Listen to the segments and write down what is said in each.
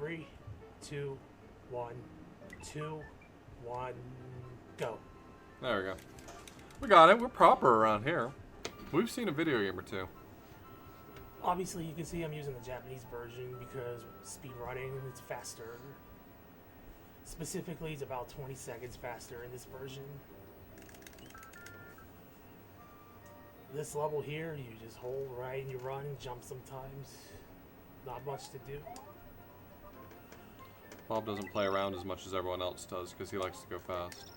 3, 2, 1, 2, 1, go. There we go. We got it. We're proper around here. We've seen a video game or two. Obviously, you can see I'm using the Japanese version because speed running, it's faster. Specifically, it's about 20 seconds faster in this version. This level here, you just hold right and you run and jump sometimes. Not much to do. Bob doesn't play around as much as everyone else does because he likes to go fast.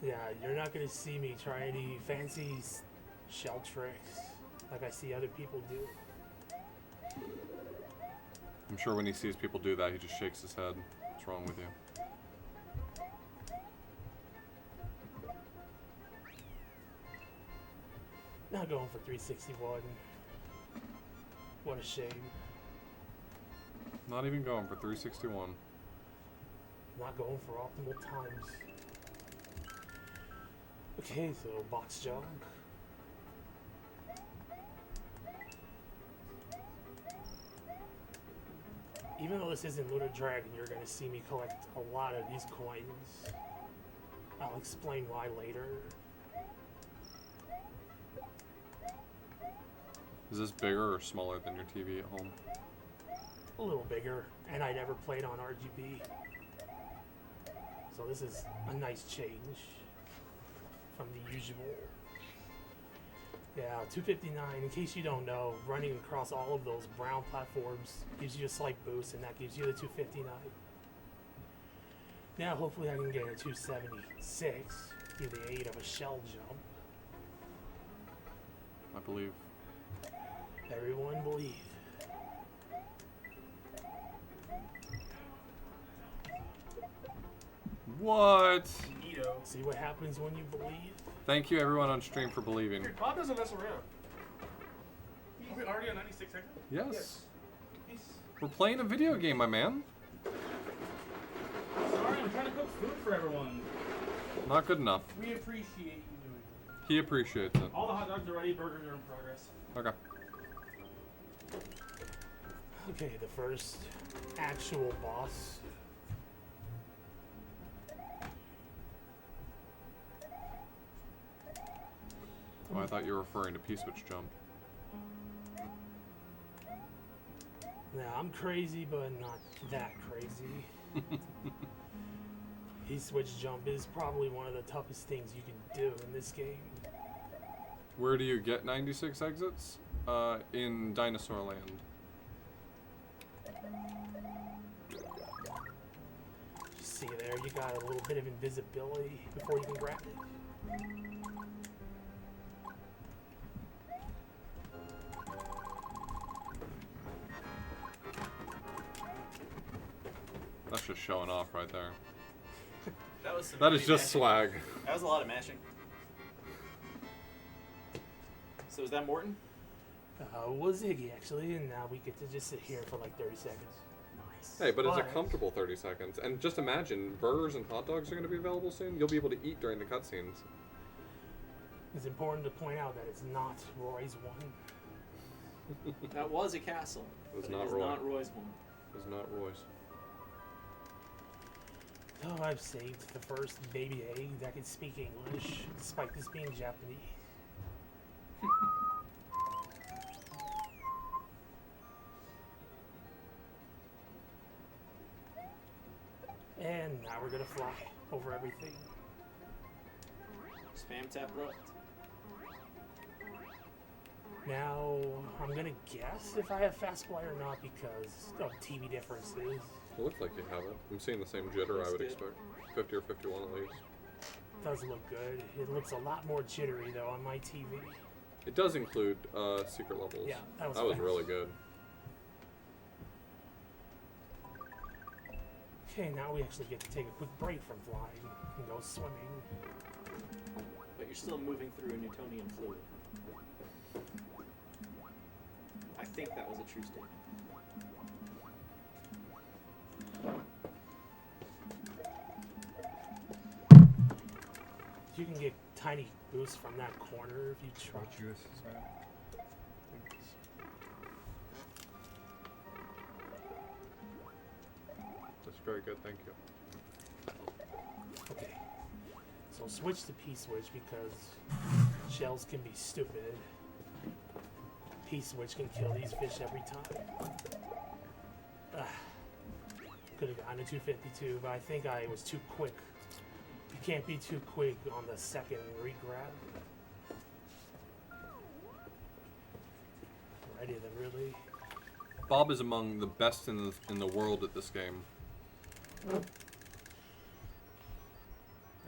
Yeah, you're not going to see me try any fancy shell tricks like I see other people do. I'm sure when he sees people do that, he just shakes his head. What's wrong with you? Not going for 361. What a shame. Not even going for 361. Not going for optimal times. Okay, so box jump. Even though this isn't Lunar Dragon, you're going to see me collect a lot of these coins. I'll explain why later. Is this bigger or smaller than your TV at home? A little bigger, and I never played on RGB. So this is a nice change from the usual. Yeah, 259, in case you don't know, running across all of those brown platforms gives you a slight boost, and that gives you the 259. Now hopefully I can get a 276 through the aid of a shell jump. I believe. Everyone believe. What? Neato. See what happens when you believe? Thank you everyone on stream for believing. Dude, Bob doesn't mess around. Are we already on 96 seconds? Yes. He's We're playing a video game, my man. sorry, I'm trying to cook food for everyone. Not good enough. We appreciate you doing it. He appreciates it. All the hot dogs are ready, burgers are in progress. Okay. Okay, the first actual boss. Oh, I thought you were referring to P-switch jump. Now, I'm crazy, but not that crazy. P-switch jump is probably one of the toughest things you can do in this game. Where do you get 96 exits? In Dinosaur Land. Just see there, you got a little bit of invisibility before you can grab it. That's just showing off right there. That was some That is heavy just mashing. swag. That was a lot of mashing. So is that Morton? Was Iggy actually, and now we get to just sit here for like 30 seconds. Nice. Hey, but it's a comfortable 30 seconds. And just imagine, burgers and hot dogs are going to be available soon. You'll be able to eat during the cutscenes. It's important to point out that it's not Roy's one. That was a castle. It was but not it is Roy. not Roy's one. It was not Roy's. Oh, I've saved the first baby egg that can speak English, despite this being Japanese. And now we're gonna fly over everything. Spam tap left. Now, I'm gonna guess if I have fast fly or not because of TV differences. It looks like you have it. I'm seeing the same jitter Looks I would good. expect. 50 or 51 at least. Does look good. It looks a lot more jittery though on my TV. It does include secret levels. Yeah, that was fast. really good. Okay, now we actually get to take a quick break from flying and go swimming. But you're still moving through a Newtonian fluid. I think that was a true statement. You can get tiny boosts from that corner if you try. very good, thank you. Okay. So switch to P-switch because shells can be stupid. P-switch can kill these fish every time. Could have gotten a 252, but I think I was too quick. You can't be too quick on the second re-grab. Ready then, really? Bob is among the best in the world at this game.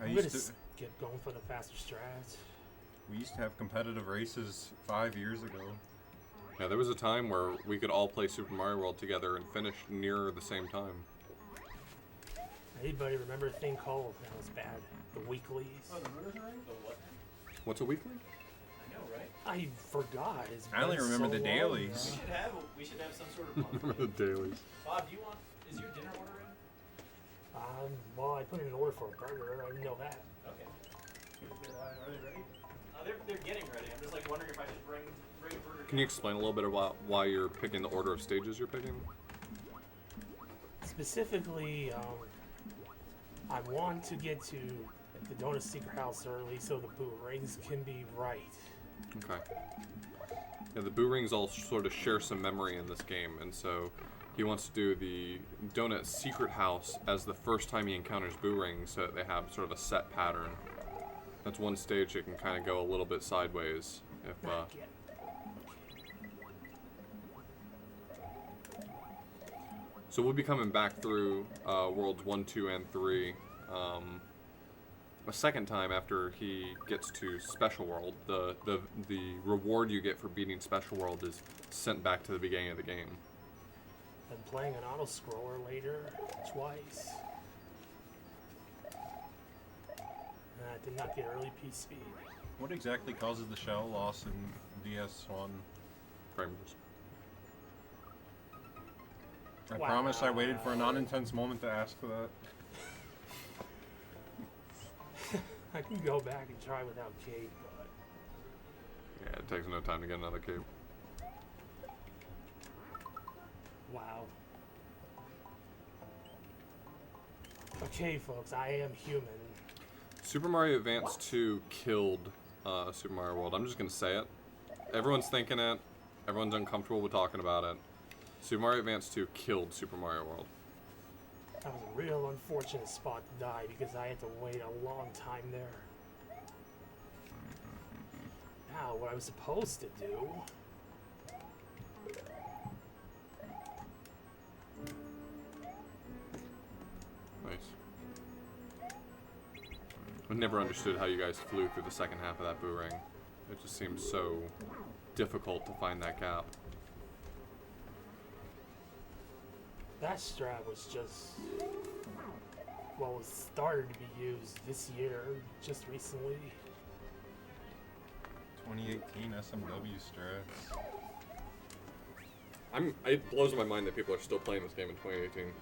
I'm gonna get going for the faster strats. We used to have competitive races 5 years ago. Yeah, there was a time where we could all play Super Mario World together and finish near the same time. Anybody remember a thing called, that was bad, the weeklies? Oh, the murders are right? The what? What's a weekly? I know, right? I forgot. It's I only been remember so the long dailies. now. We should have some sort of Remember monthly. the dailies. Bob, do you want? Is your dinner order in? Well, I put in an order for a burger. I didn't know that. Okay. Are they ready? They're getting ready. I'm just like wondering if I should bring a burger. Can you explain a little bit about why you're picking the order of stages you're picking? Specifically, I want to get to the Donut Secret House early so the boot rings can be right. Okay. Yeah, the Boo Rings all sort of share some memory in this game, and so he wants to do the Donut Secret House as the first time he encounters Boo Rings, so that they have sort of a set pattern. That's one stage that can kind of go a little bit sideways if Not yet. So we'll be coming back through worlds 1, 2, and 3 a second time after he gets to Special World. The reward you get for beating Special World is sent back to the beginning of the game. I'm playing an auto scroller later twice. And I did not get early P speed. What exactly causes the shell loss in DS1? Frames. I promise I waited for a non-intense moment to ask for that. I can go back and try without cape, but Yeah, it takes no time to get another cape. wow. Okay, folks, I am human. Super Mario Advance 2 killed Super Mario World. I'm just gonna say it. Everyone's thinking it. Everyone's uncomfortable with talking about it. Super Mario Advance 2 killed Super Mario World. That was a real unfortunate spot to die because I had to wait a long time there. Now, what I was supposed to do... Nice. I never understood how you guys flew through the second half of that Boo Ring. It just seems so difficult to find that gap. That strat was just... well, it started to be used this year, just recently. 2018 SMW strats. It blows my mind that people are still playing this game in 2018.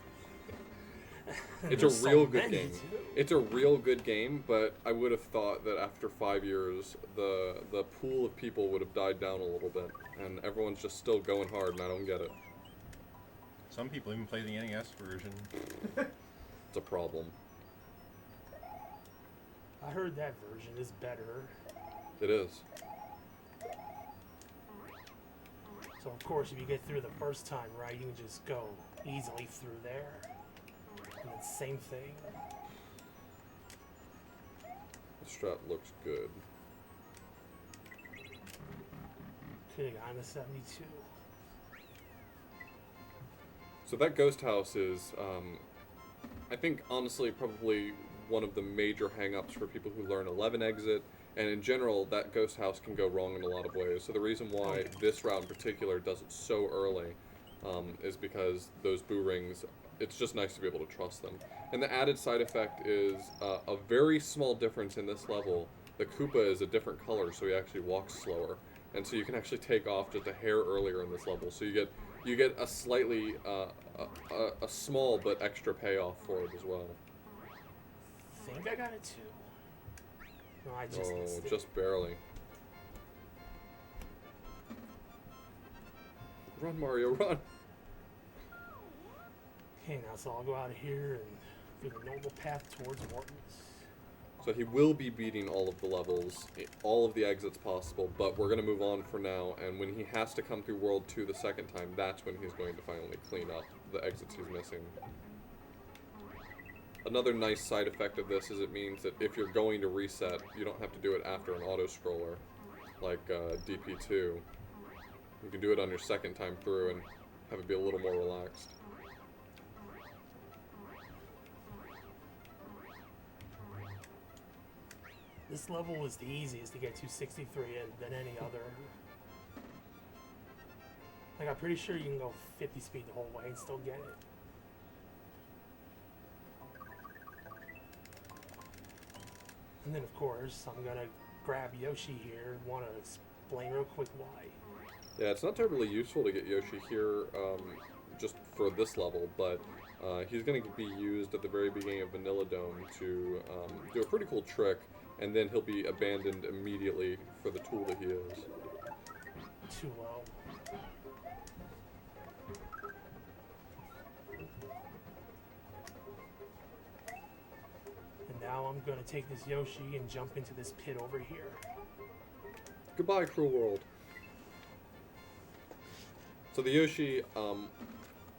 It's There's a real so good many, game. too. It's a real good game, but I would have thought that after 5 years, the pool of people would have died down a little bit, and everyone's just still going hard, and I don't get it. Some people even play the NES version. It's a problem. I heard that version is better. It is. So, of course, if you get through the first time right, you can just go easily through there. And it's same thing. The strat looks good. Could have gotten a 72. So that ghost house is, I think, honestly, probably one of the major hang-ups for people who learn 11 exit, and in general, that ghost house can go wrong in a lot of ways. So the reason why this route in particular does it so early is because those Boo Rings, it's just nice to be able to trust them. And the added side effect is a very small difference in this level. The Koopa is a different color, so he actually walks slower. And so you can actually take off just a hair earlier in this level. So you get a slightly, a small but extra payoff for it as well. I think I got a 2. No, I just missed it. Just barely. Run, Mario, run! Okay, now so I'll go out of here and do the normal path towards Morton's. So he will be beating all of the levels, all of the exits possible, but we're going to move on for now, and when he has to come through World 2 the second time, that's when he's going to finally clean up the exits he's missing. Another nice side effect of this is it means that if you're going to reset, you don't have to do it after an auto-scroller, like DP2. You can do it on your second time through and have it be a little more relaxed. This level was the easiest to get to 63 in than any other. Like, I'm pretty sure you can go 50 speed the whole way and still get it. And then, of course, I'm gonna grab Yoshi here and want to explain real quick why. Yeah, it's not terribly useful to get Yoshi here just for this level, but he's going to be used at the very beginning of Vanilla Dome to do a pretty cool trick, and then he'll be abandoned immediately for the tool that he is. Too low. And now I'm going to take this Yoshi and jump into this pit over here. Goodbye, cruel world. So the Yoshi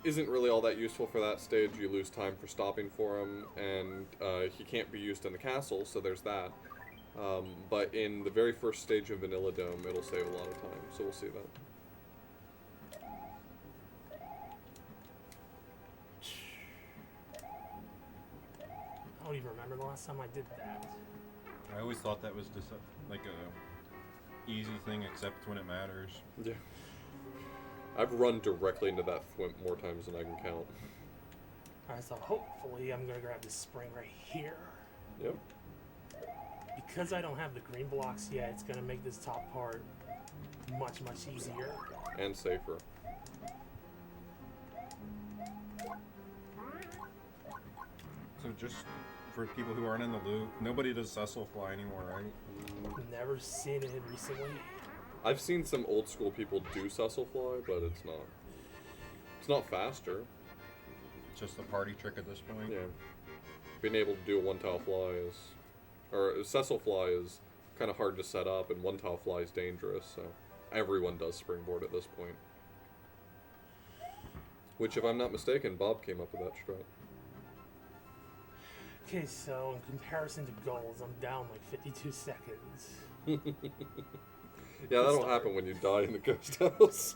isn't really all that useful for that stage. You lose time for stopping for him, and he can't be used in the castle, so there's that. But in the very first stage of Vanilla Dome, it'll save a lot of time, so we'll see that. I don't even remember the last time I did that. I always thought that was just like a easy thing, except when it matters. Yeah. I've run directly into that thwimp more times than I can count. Alright, so hopefully I'm going to grab this spring right here. Yep. Because I don't have the green blocks yet, it's going to make this top part much, much easier. And safer. So just for people who aren't in the loop, nobody does Cecil Fly anymore, right? Never seen it recently. I've seen some old school people do Cecil Fly, but it's not faster. It's just a party trick at this point. Yeah. Being able to do a one-tile fly is... Or Cecil Fly is kind of hard to set up, and one-tile fly is dangerous, so everyone does springboard at this point. Which, if I'm not mistaken, Bob came up with that strat. Okay, so in comparison to goals, I'm down like 52 seconds. Yeah, that'll happen when you die in the ghost house.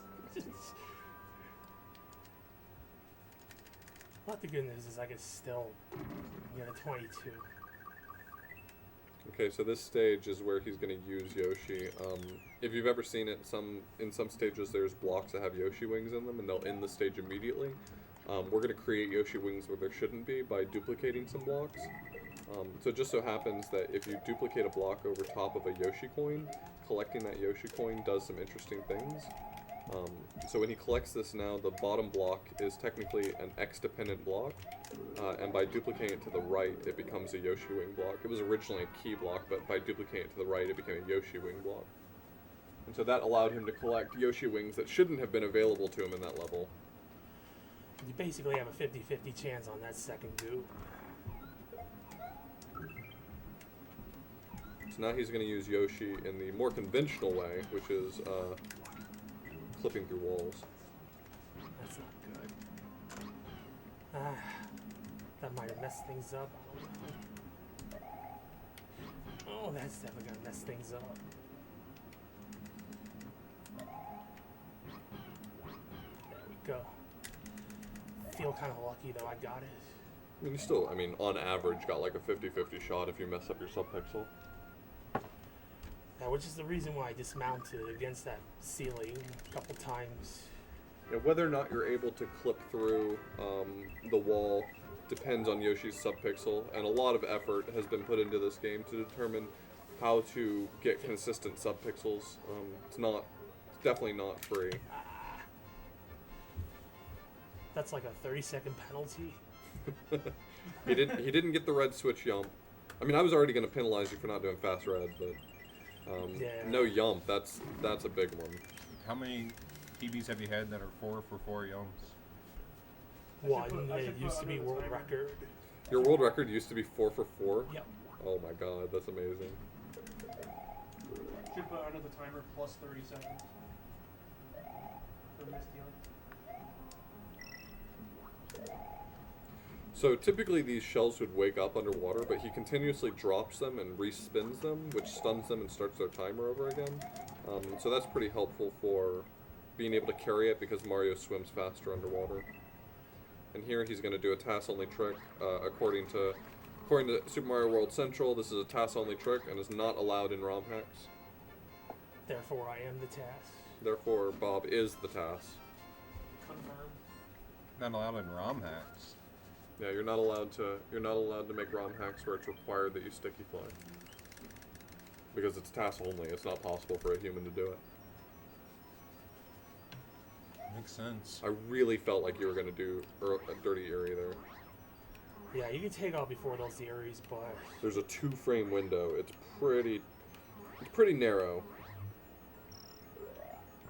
But the good news is I can still get a 22. Okay, so this stage is where he's going to use Yoshi. If you've ever seen it, in some stages there's blocks that have Yoshi wings in them, and they'll end the stage immediately. We're going to create Yoshi wings where there shouldn't be by duplicating some blocks. So it just so happens that if you duplicate a block over top of a Yoshi coin, collecting that Yoshi coin does some interesting things. So when he collects this now, the bottom block is technically an X-dependent block, and by duplicating it to the right, it becomes a Yoshi wing block. It was originally a key block, but by duplicating it to the right, it became a Yoshi wing block. And so that allowed him to collect Yoshi wings that shouldn't have been available to him in that level. You basically have a 50-50 chance on that second goop. So now he's going to use Yoshi in the more conventional way, which is clipping through walls. That's not good. That might have messed things up. I don't know. Oh, that's definitely going to mess things up. There we go. Feel kind of lucky though, I got it. I mean, you still, on average, got like a 50-50 shot if you mess up your subpixel. Yeah, which is the reason why I dismounted against that ceiling a couple times. Yeah, whether or not you're able to clip through the wall depends on Yoshi's subpixel, and a lot of effort has been put into this game to determine how to get consistent subpixels. It's definitely not free. That's like a 30-second penalty. He didn't get the red switch yump. I mean, I was already going to penalize you for not doing fast red, but Yeah. no yump. That's a big one. How many PBs have you had that are 4 for 4 yums? one. I It should used put to be under the world timer. record. Your world record used to be 4 for 4? Yep. Oh my god, that's amazing. Should put under the timer plus 30 seconds. For Misty Hunt. So typically these shells would wake up underwater, but he continuously drops them and respins them, which stuns them and starts their timer over again. So that's pretty helpful for being able to carry it because Mario swims faster underwater. And here he's going to do a TAS-only trick. According to Super Mario World Central, this is a TAS-only trick and is not allowed in ROM hacks. Therefore, I am the task. Therefore, Bob is the TAS. Confirm. Not allowed in ROM hacks. Yeah, you're not allowed to make ROM hacks where it's required that you sticky fly. Because it's TAS only, it's not possible for a human to do it. Makes sense. I really felt like you were going to do a dirty area there. Yeah, you can take off before those theories, but There's a 2-frame window. It's pretty narrow.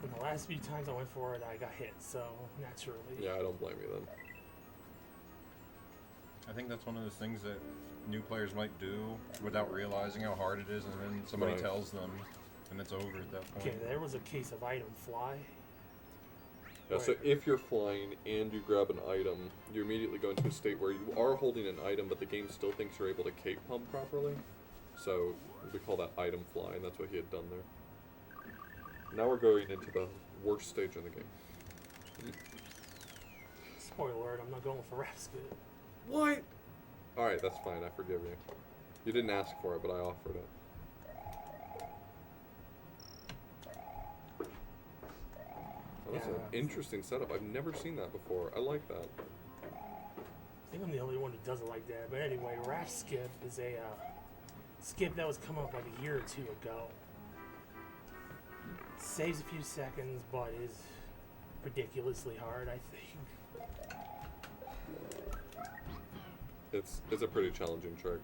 in the last few times I went for it, I got hit, so naturally. Yeah, I don't blame you then. I think that's one of those things that new players might do without realizing how hard it is, and then somebody Right. tells them, and it's over at that point. Okay, there was a case of item fly. Yeah, so Right. if you're flying and you grab an item, you immediately go into a state where you are holding an item, but the game still thinks you're able to cape pump properly. So we call that item fly, and that's what he had done there. Now we're going into the worst stage in the game. Spoiler alert, I'm not going for Rapskit. What? Alright, that's fine, I forgive you. You didn't ask for it, but I offered it. That was an Yeah. interesting setup. I've never seen that before. I like that. I think I'm the only one who does it like that. But anyway, Raft Skip is a skip that was come up like a year or two ago. Saves a few seconds, but is ridiculously hard, I think. It's a pretty challenging trick.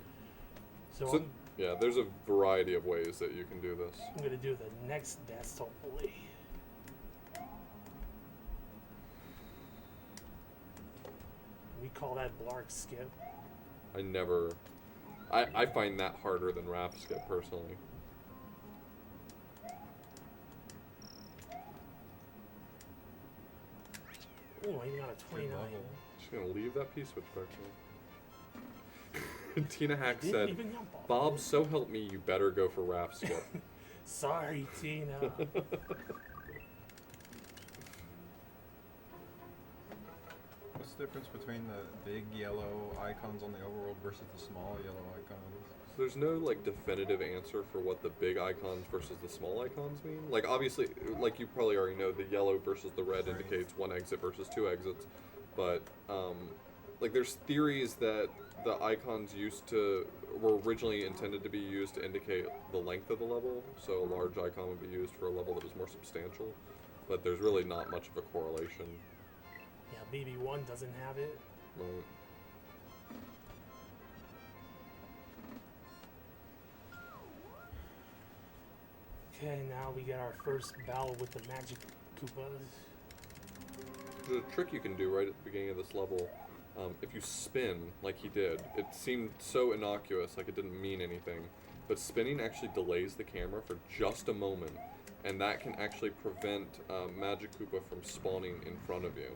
So, So, yeah, there's a variety of ways that you can do this. I'm gonna do the next best, hopefully. We call that Blark Skip. I find that harder than Raft Skip personally. Oh, I even got a 29. level. Just gonna leave that P-switch back there. Tina Hack Didn't said, even jump off Bob, it. so help me, you better go for Raft Skip. Sorry, Tina. What's the difference between the big yellow icons on the overworld versus the small yellow icons? There's no like definitive answer for what the big icons versus the small icons mean. Like obviously, like you probably already know, the yellow versus the red indicates one exit versus two exits. But like there's theories that the icons were originally intended to be used to indicate the length of the level. So a large icon would be used for a level that was more substantial. But there's really not much of a correlation. Yeah, BB1 doesn't have it. Right. Okay, now we get our first battle with the Magic Koopas. There's a trick you can do right at the beginning of this level. If you spin, like he did, it seemed so innocuous, like it didn't mean anything. But spinning actually delays the camera for just a moment, and that can actually prevent Magic Koopa from spawning in front of you.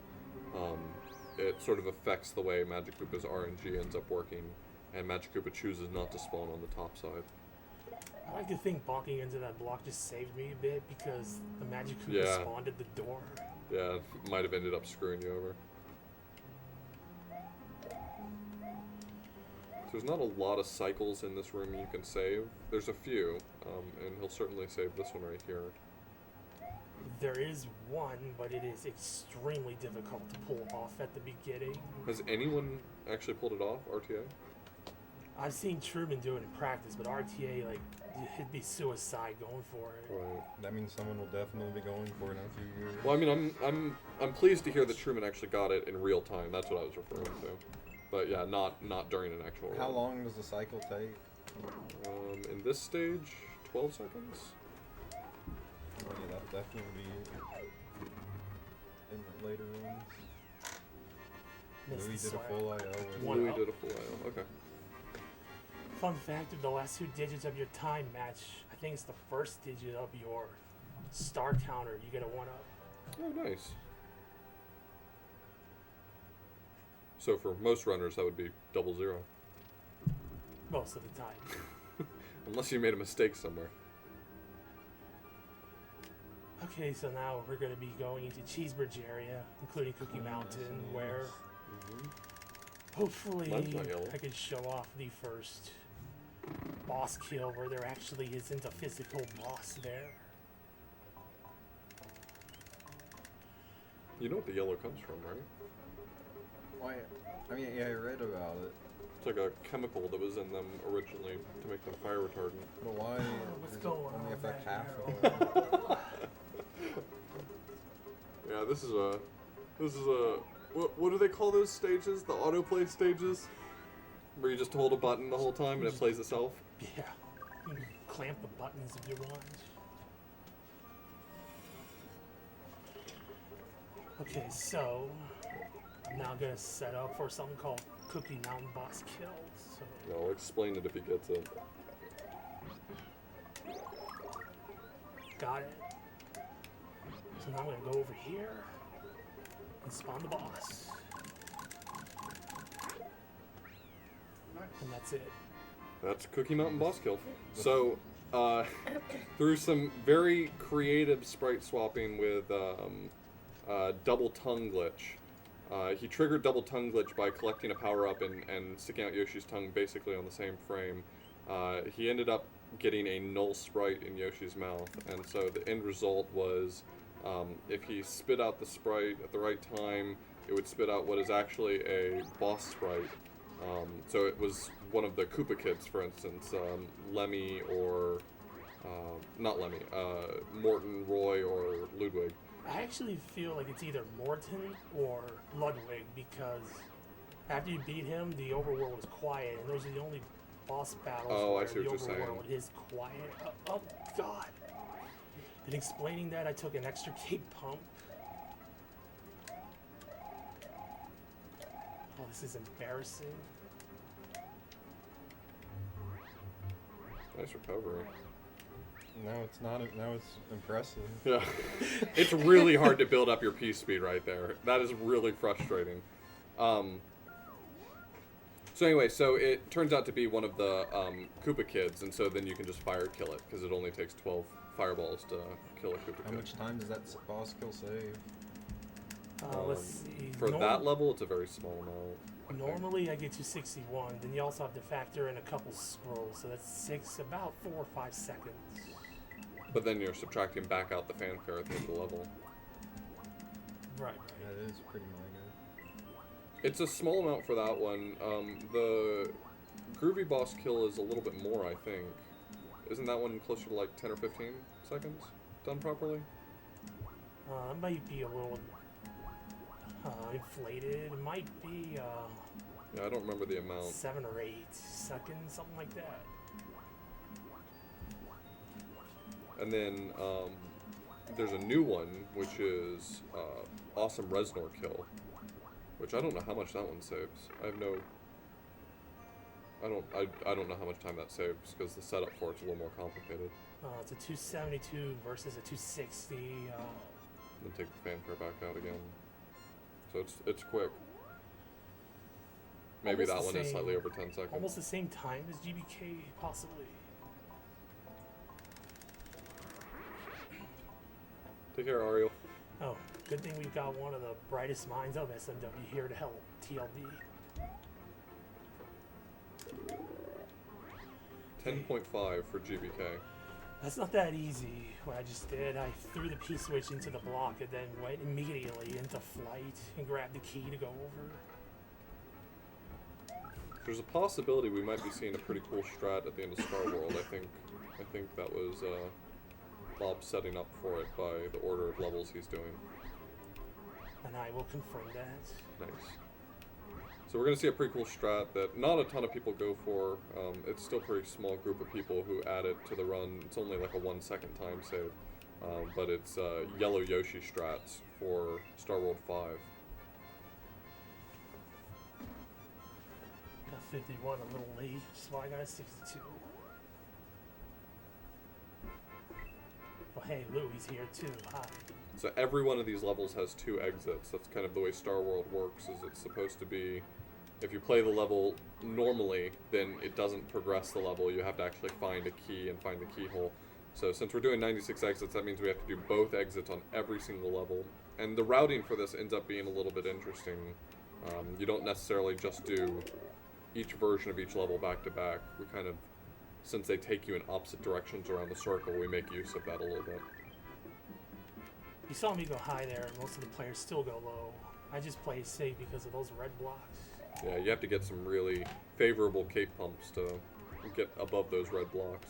It sort of affects the way Magic Koopa's RNG ends up working, and Magic Koopa chooses not to spawn on the top side. I like to think bonking into that block just saved me a bit because the Magic Koopa Yeah. spawned at the door. Yeah, might have ended up screwing you over. There's not a lot of cycles in this room you can save. There's a few, and he'll certainly save this one right here. There is one, but it is extremely difficult to pull off at the beginning. Has anyone actually pulled it off, RTA? I've seen Truman do it in practice, but RTA, like, it'd be suicide going for it. Right. That means someone will definitely be going for it in a few years. Well, I mean, I'm pleased to hear that Truman actually got it in real time. That's what I was referring to. But yeah, not during an actual How run. long does the cycle take? In this stage, 12 seconds. Oh, yeah, that'll definitely be in the later ones. Missed Louis the did a swag. full IO with One Louis up. did a full IO. Okay. Fun fact of the last 2 digits of your time match, I think it's the first digit of your star counter. You get a 1 up. Oh, nice. So for most runners, that would be 00. Most of the time. Unless you made a mistake somewhere. Okay, so now we're going to be going into Cheeseburger area, including Cookie Mountain, where hopefully Mine's not yellow. I could show off the first boss kill where there actually isn't a physical boss there. You know what the yellow comes from, right? Why? I mean, yeah, I read about it. It's like a chemical that was in them originally to make them fire retardant. But why What's does it going only on affect back half here? of them? Yeah, this is a what do they call those stages? The autoplay stages? Where you just hold a button the whole time and it plays itself? Yeah, you can clamp the buttons if you want. Okay, so I'm now gonna set up for something called Cookie Mountain Boss Kills. So No, I'll explain it if he gets it. got it. So now I'm gonna go over here and spawn the boss. And that's it. That's Cookie Mountain Boss Kill. So, through some very creative sprite swapping with double tongue glitch, he triggered double tongue glitch by collecting a power up and sticking out Yoshi's tongue basically on the same frame. He ended up getting a null sprite in Yoshi's mouth, and so the end result was if he spit out the sprite at the right time, it would spit out what is actually a boss sprite. So it was one of the Koopa kids, for instance, Lemmy or not Lemmy, Morton, Roy, or Ludwig. I actually feel like it's either Morton or Ludwig because after you beat him, the overworld was quiet, and those are the only boss battles Oh, I where see the what you're saying. overworld is quiet. Oh God! In explaining that, I took an extra cake pump. Oh, this is embarrassing. Nice recovery. No, it's not. Now it's impressive. Yeah. It's really hard to build up your piece speed right there. That is really frustrating. So anyway, so it turns out to be one of the Koopa kids, and so then you can just fire kill it, because it only takes 12 fireballs to kill a Koopa How kid. much time does that boss kill save? Let's see. For that level, it's a very small amount. I think. Normally I get to 61, then you also have to factor in a couple scrolls, so that's about 4 or 5 seconds. But then you're subtracting back out the fanfare at the end of the level. Right. That is pretty minor. It's a small amount for that one. The Groovy Boss kill is a little bit more, I think. Isn't that one closer to like 10 or 15 seconds done properly? It might be a little inflated. It might be Yeah, I don't remember the amount. 7 or 8 seconds, something like that. And then there's a new one, which is Awesome Reznor Kill, which I don't know how much that one saves. I don't know how much time that saves because the setup for it's a little more complicated. It's a 272 versus a 260. Then take the fanfare back out again. So it's quick. Maybe Almost that the one is same- slightly over 10 seconds. Almost the same time as GBK, possibly. Take care, Ariel. Oh, good thing we've got one of the brightest minds of SMW here to help TLD. 10.5 for GBK. That's not that easy. What I just did, I threw the P-switch into the block and then went immediately into flight and grabbed the key to go over. There's a possibility we might be seeing a pretty cool strat at the end of Star World. I think that was Bob setting up for it by the order of levels he's doing. And I will confirm that. Nice. So we're going to see a pretty cool strat that not a ton of people go for. It's still a pretty small group of people who add it to the run. It's only like a 1 second time save. But it's Yellow Yoshi strats for Star World 5. 51, a little late, so I got a 62. Well, hey, Louie's here too. Hi. So every one of these levels has 2 exits. That's kind of the way Star World works, is it's supposed to be, if you play the level normally, then it doesn't progress the level. You have to actually find a key and find the keyhole. So since we're doing 96 exits, that means we have to do both exits on every single level. And the routing for this ends up being a little bit interesting. You don't necessarily just do each version of each level back to back. We kind of, since they take you in opposite directions around the circle, we make use of that a little bit. You saw me go high there, and most of the players still go low. I just play safe because of those red blocks. Yeah, you have to get some really favorable cape pumps to get above those red blocks.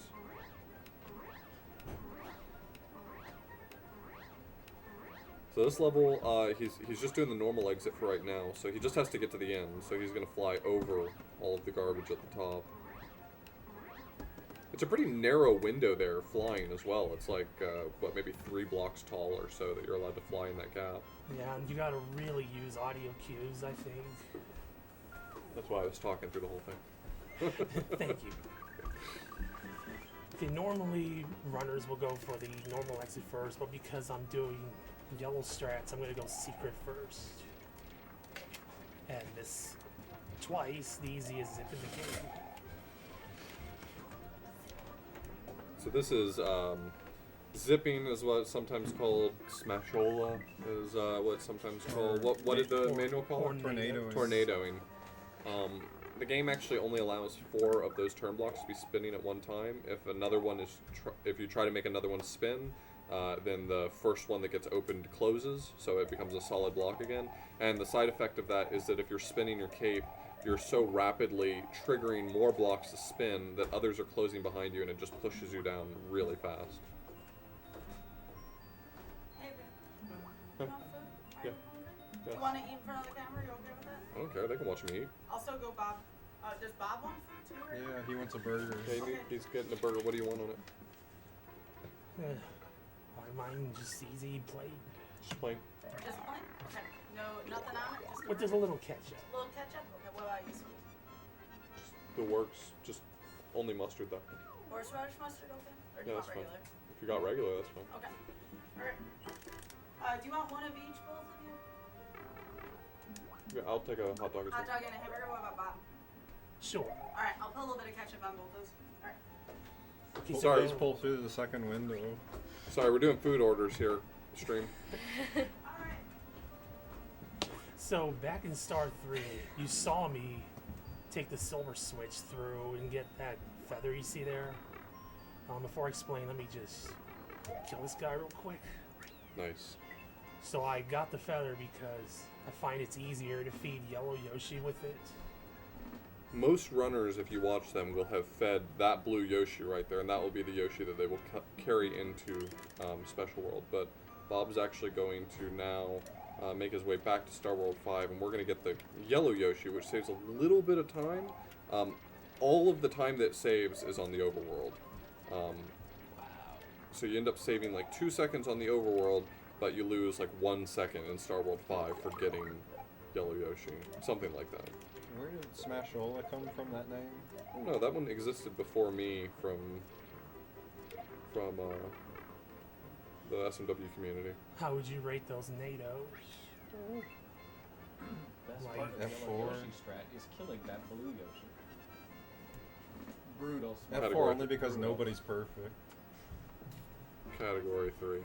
So this level, he's just doing the normal exit for right now, so he just has to get to the end, so he's going to fly over all of the garbage at the top. It's a pretty narrow window there, flying as well. It's like, what, maybe 3 blocks tall or so that you're allowed to fly in that gap. Yeah, and you gotta really use audio cues, I think. That's why I was talking through the whole thing. Thank you. Okay, normally runners will go for the normal exit first, but because I'm doing yellow strats, I'm gonna go secret first. And this twice, the easiest zip in the game. So this is, zipping is what it's sometimes called. Smashola is what it's sometimes called. What did the manual call it? Tornadoing. Tornadoing. The game actually only allows 4 of those turn blocks to be spinning at one time. If another one is, if you try to make another one spin, then the first one that gets opened closes, so it becomes a solid block again. And the side effect of that is that if you're spinning your cape, you're so rapidly triggering more blocks to spin that others are closing behind you, and it just pushes you down really fast. Hey, babe. Huh? You want food? Yeah. Do you want to eat in front of the camera? You okay with that? I don't care, they can watch me eat. Also, go Bob. Does Bob want food too? Right? Yeah, he wants a burger. Okay, he's getting a burger. What do you want on it? Mine just easy plain. Just plain. Just plain? Okay. No, nothing on it? Just But there's a little ketchup. a little ketchup? Okay, what about you, sweet? The works, just only mustard though. Horseradish mustard, okay? Or do Yeah, you that's want fine. regular? If you got regular, that's fine. Okay. Alright. Do you want one of each, both of you? Yeah, I'll take a hot dog as Hot well. dog and a hamburger? What about Bob? Sure. Alright, I'll put a little bit of ketchup on both those. Alright. Okay, Sorry. Please pull through the second window. Sorry, we're doing food orders here. Stream. Alright. So back in Star 3, you saw me take the silver switch through and get that feather you see there. Before I explain, let me just kill this guy real quick. Nice. So I got the feather because I find it's easier to feed yellow Yoshi with it. Most runners, if you watch them, will have fed that blue Yoshi right there, and that will be the Yoshi that they will carry into Special World. But Bob's actually going to now make his way back to Star World 5, and we're going to get the yellow Yoshi, which saves a little bit of time. All of the time that saves is on the overworld. So you end up saving like 2 seconds on the overworld, but you lose like 1 second in Star World 5 for getting yellow Yoshi. Something like that. Where did Smashola come from, that name? I don't know, that one existed before me from the SMW community. How would you rate those NATOs? Best Like part of the F4. yellow Yoshi strat is killing that blue Yoshi. Brutal. F4 Category. only because nobody's perfect. Category 3.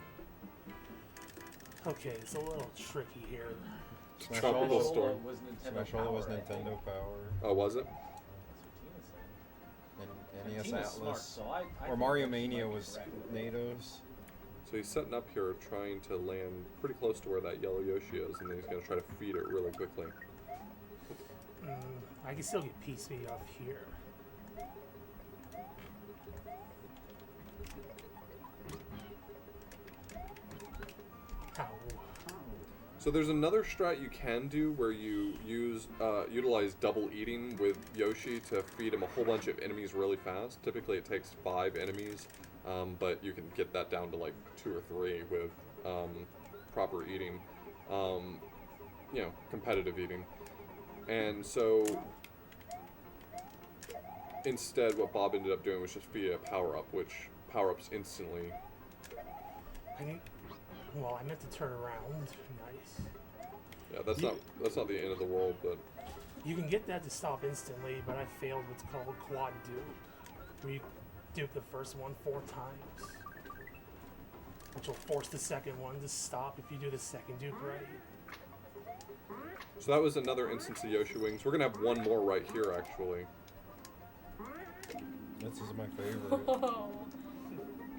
Okay, it's a little tricky here. Tropical Smashola Storm. was Nintendo Smashola was Power, I think. Nintendo Power. Oh, was it? That's what Tina said. And NES Tina's Atlas. smart, so I Or think Mario that she Mania might be was correct. NATO's. So he's setting up here, trying to land pretty close to where that yellow Yoshi is, and then he's going to try to feed it really quickly. I can still get piecemeal off here. Ow. So there's another strat you can do where you utilize double eating with Yoshi to feed him a whole bunch of enemies really fast. Typically it takes 5 enemies, but you can get that down to like 2 or 3 with proper eating, competitive eating. And so instead, what Bob ended up doing was just via power up, which power ups instantly. Well, I meant to turn around. Nice. Yeah, that's not the end of the world, but You can get that to stop instantly, but I failed what's called quad dupe, where you dupe the first one 4 times, which will force the second one to stop if you do the second dupe right. so that was another instance of Yoshi Wings. We're gonna have one more right here, actually. This is my favorite.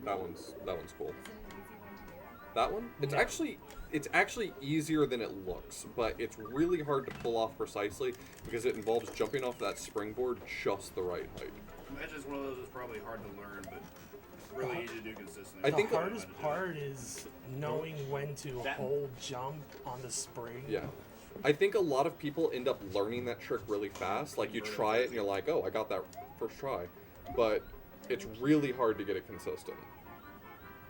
That one's cool. Is it an easy one to do? That one? No. It's actually easier than it looks, but it's really hard to pull off precisely because it involves jumping off that springboard just the right height. Imagine it's one of those that's probably hard to learn, but really easy to do consistently. I The think the- hardest part is knowing when to That- hold jump on the spring. Yeah. I think a lot of people end up learning that trick really fast. Like, you try it and you're like, oh, I got that first try. But it's really hard to get it consistent,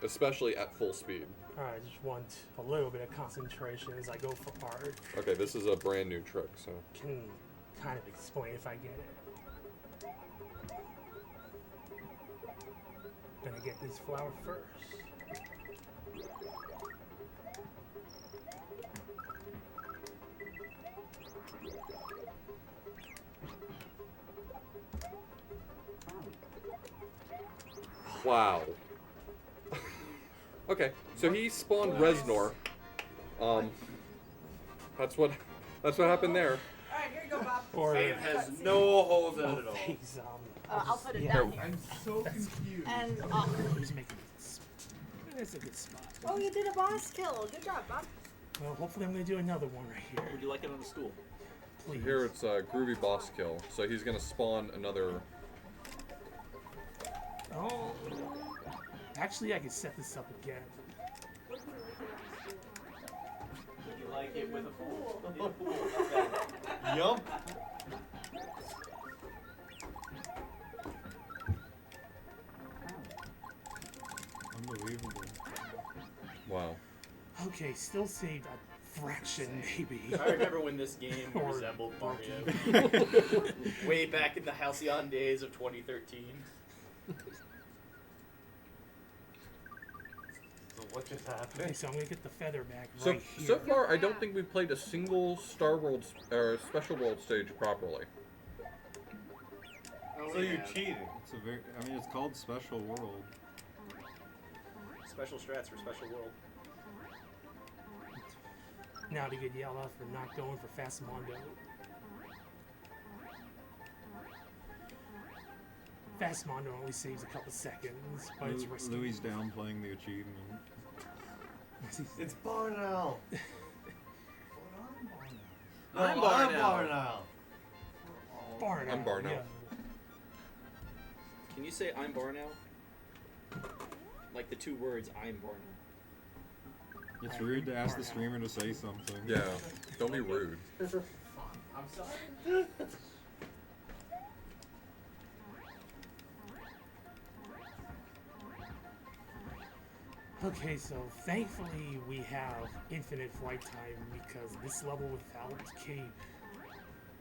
especially at full speed. Alright, I just want a little bit of concentration as I go for hard. Okay, this is a brand new trick, so. Can kind of explain if I get it. Gonna get this flower first. Wow. Okay, so he spawned Reznor. That's what happened there. Alright, here you go, Bob. Or It has no holes in it at all. he's I'll put it yeah. down here. I'm so confused. And He's making it. That's a good spot. oh, you did a boss kill. Good job, Bob. Well, hopefully I'm gonna do another one right here. Would you like it on the stool? Please. Here it's a groovy boss kill, so he's gonna spawn another. Oh. Actually, I can set this up again. Would you like it with a pool? In a pool. Okay. Yup. Unbelievable. Wow. Okay, still saved a fraction, maybe. I remember when this game Or resembled Mario. broken. Way back in the halcyon days of 2013. So what just happened? Okay, so I'm gonna get the feather back So right here. so far, I don't think we've played a single Star World or Special World stage properly. So you're cheating. It's a very. I mean, it's called Special World. Special strats for Special World. Now to get yelled at for not going for Fast Mondo. Fast Mondo only saves a couple seconds, but it's risky. Louis downplaying the achievement. It's Barnell. I'm No, Barnell. Barnell. Barnell. I'm Barnell. Yeah. Can you say I'm Barnell? Like the two words I'm Barnell. It's rude to ask the streamer to say something. Yeah, don't be rude. I'm sorry. Okay, so thankfully we have infinite flight time because this level without cape,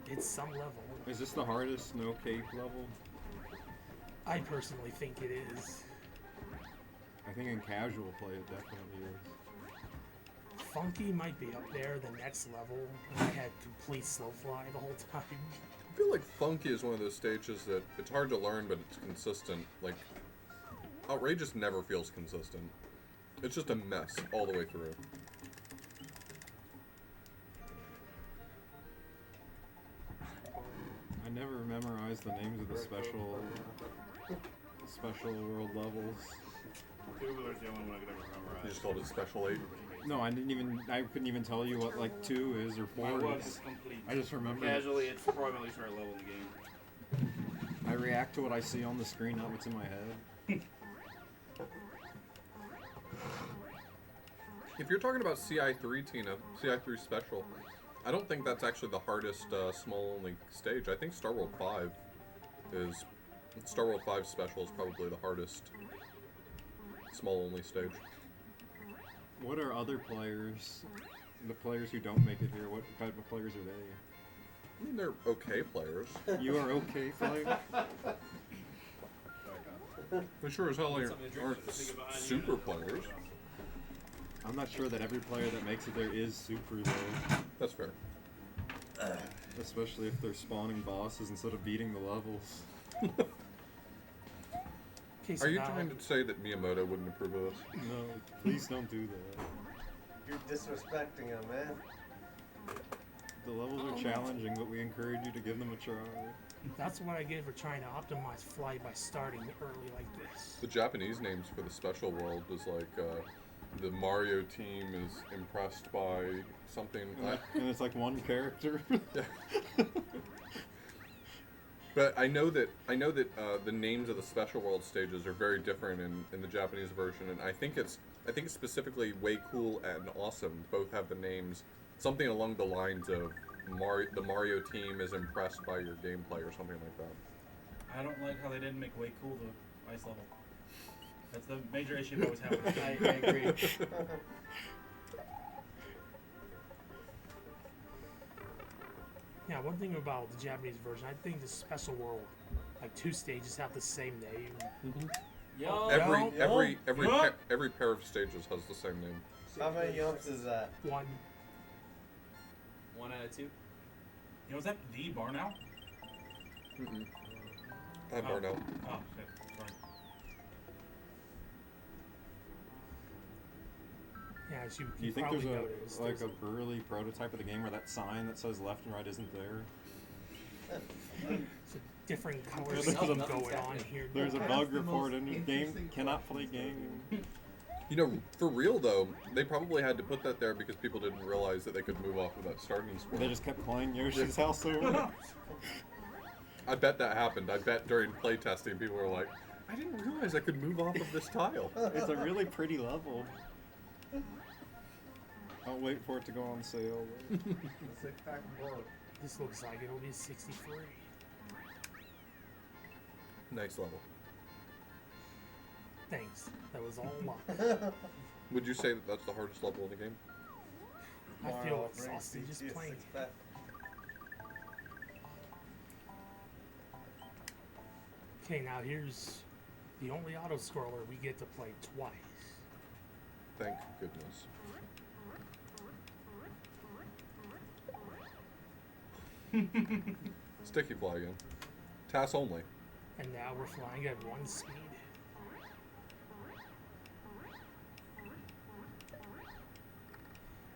it's some level. Is this the hardest no cape level? I personally think it is. I think in casual play it definitely is. Funky might be up there, the next level. I had complete slow fly the whole time. I feel like Funky is one of those stages that it's hard to learn, but it's consistent. Like, Outrageous never feels consistent. It's just a mess all the way through. I never memorized the names of the special world levels. Tubular's the only one I could ever You memorize. just called it Special 8. No, I couldn't even tell you what like 2 is or 4 Mine is. was complete. I just remember. Casually, it's probably my least favorite level in the game. I react to what I see on the screen, not what's in my head. If you're talking about CI3, Tina, CI3 Special, I don't think that's actually the hardest small only stage. I think Star World 5 is... Star World 5 Special is probably the hardest small only stage. What are other players? The players who don't make it here, what type of players are they? I mean, they're okay players. You are okay, Flight? They sure as hell aren't super players. I'm not sure that every player that makes it there is super though. That's fair. Especially if they're spawning bosses instead of beating the levels. Okay, so Are you now- trying to say that Miyamoto wouldn't approve of this? No, please don't do that. You're disrespecting him, man. The levels are challenging, but we encourage you to give them a try. That's what I get for trying to optimize flight by starting early like this. The Japanese names for the special world is like, the Mario team is impressed by something. And it's like one character. But I know that the names of the special world stages are very different in the Japanese version, and I think it's specifically Way Cool and Awesome both have the names something along the lines of the Mario team is impressed by your gameplay or something like that. I don't like how they didn't make Way Cool the ice level. That's the major issue I've always had with it. I agree. Yeah, one thing about the Japanese version, I think the special world, like 2 stages have the same name. Yo. Every pair of stages has the same name. How many yumps is that? 1. 1 out of 2. Yo, is that the bar now? I have Barno. Oh, shit. Sorry. Yeah, as you Do can you think probably there's notice, a there's early prototype of the game where that sign that says left and right isn't there? a different color There's scheme a- going on here. There's a bug report in your game. Cannot play game. You know, for real though, they probably had to put that there because people didn't realize that they could move off of that starting square. They just kept playing Yoshi's House over. I bet that happened. I bet during playtesting people were like, I didn't realize I could move off of this tile. It's a really pretty level. I'll wait for it to go on sale. The six-pack board. This looks like it'll be 63. Nice level. Thanks. That was all luck. Would you say that that's the hardest level in the game? I feel Tomorrow brings exhausted just CT a playing. six-pack. Okay, now here's the only auto scroller we get to play twice. Thank goodness. Sticky fly again. TAS only. And now we're flying at 1 speed.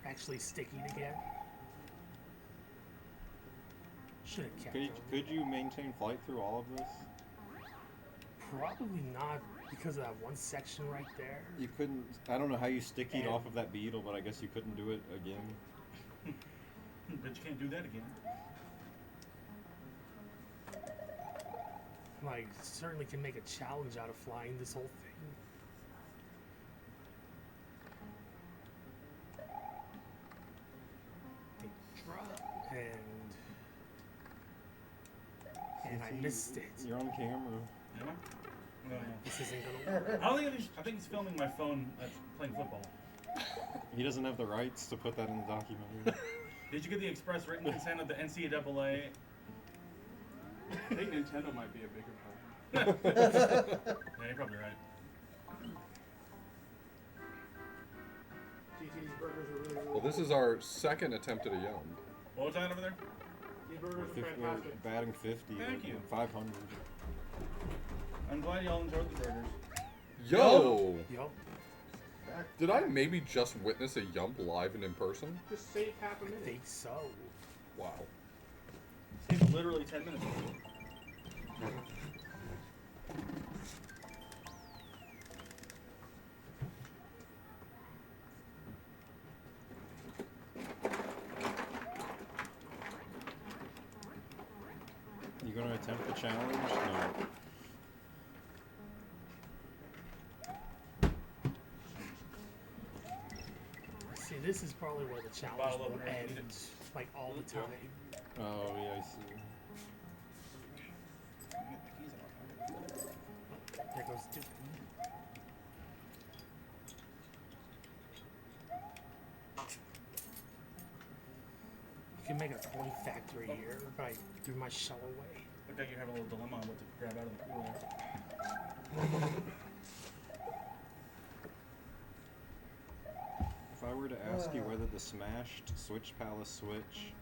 Actually sticking again. Should have kept them. Could you maintain flight through all of this? Probably not because of that one section right there. You couldn't. I don't know how you stickied And- off of that beetle, but I guess you couldn't do it again. But you can't do that again. Like, certainly can make a challenge out of flying this whole thing. They drop and I missed it. You're on camera. Am I? No, no. This isn't gonna work. I don't think I think he's filming my phone that's playing football. He doesn't have the rights to put that in the documentary. Did you get the express written consent of the NCAA? I think Nintendo might be a bigger problem. Yeah, you're probably right. GT's burgers are really, really Well, this is our second attempt at a yum. What was that over there? These burgers are We're fantastic. batting 50. Thank you. 500. I'm glad y'all enjoyed the burgers. Yo! Yup. Did I maybe just witness a yump live and in person? Just save half a I minute. think so. Wow. It's literally 10 minutes ago. You gonna attempt the challenge? No. See, this is probably where the challenge Bottle will opener, end, need it. like all the time. Oh yeah, I see. There goes Duke. can make a toy factory here, but I threw my shell away. Look like you have a little dilemma on what to grab out of the cooler. If I were to ask you whether the smashed Switch Palace Switch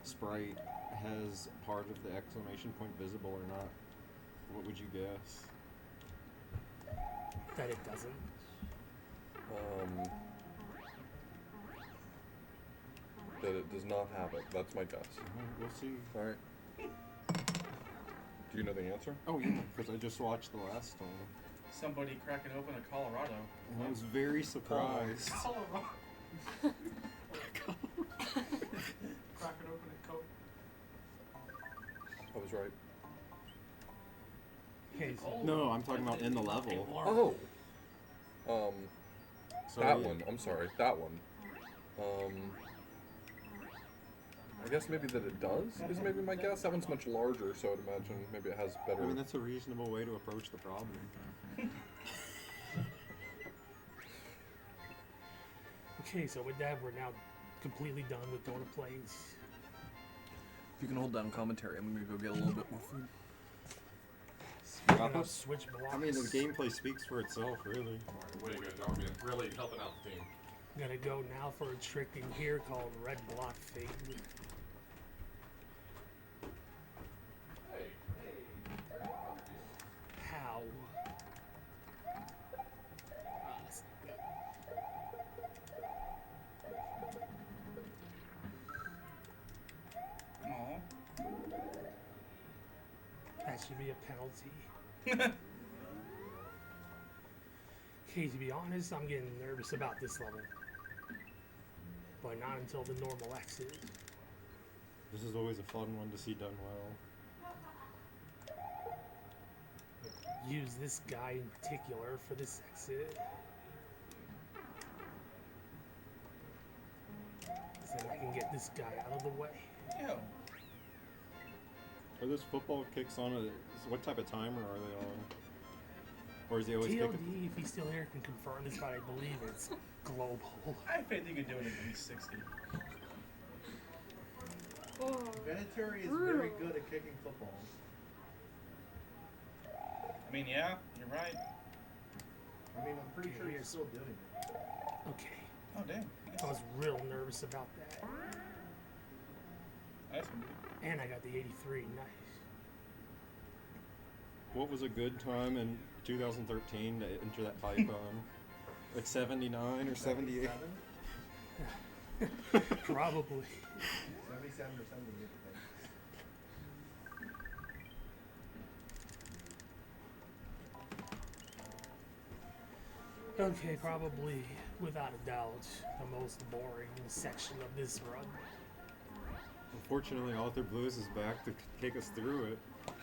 sprite has part of the exclamation point visible or not, what would you guess? That it doesn't. That it does not have it. That's my guess. We'll see. All right. Do you know the answer? Oh yeah, because I just watched the last one, Somebody cracking open a Colorado. and I was very surprised. Colorado. Crack it open and coke. I was right. Okay, so No, I'm talking about in the level. Oh. So That one. I'm sorry. That one. I guess maybe that it does is maybe my guess. That one's much larger, so I'd imagine maybe it has better. I mean, that's a reasonable way to approach the problem. okay, so with that, we're now completely done with going to plays. If you can hold down commentary, I'm gonna go get a little bit more food. Speaking of switch blocks, I mean, the gameplay speaks for itself, really. Way to go, Darby. Really helping out the team. I'm gonna go now for a trick in here called red block fade. How? That's not good. Aw. That should be a penalty. Okay, to be honest, I'm getting nervous about this level. But not until the normal exit. This is always a fun one to see done well. Use this guy in particular for this exit. So then I can get this guy out of the way. Yo. Are those football kicks on a... What type of timer are they on? Or is he always TLD, kicking? if he's still here, can confirm this, but I believe it's global. I have faith you can do it at least 60. Vinatieri is very good at kicking footballs. I mean, yeah, you're right. I mean, I'm pretty Okay, sure he's here's- still doing it. Okay, Oh, damn. I was real nervous about that. Nice one. And I got the 83, nice. What was a good time in 2013 to enter that pipe on? Like 79 or 78? 77? Probably. 77 or 78, I think. Okay, probably, without a doubt, the most boring section of this run. Unfortunately, Author Blues is back to take us through it.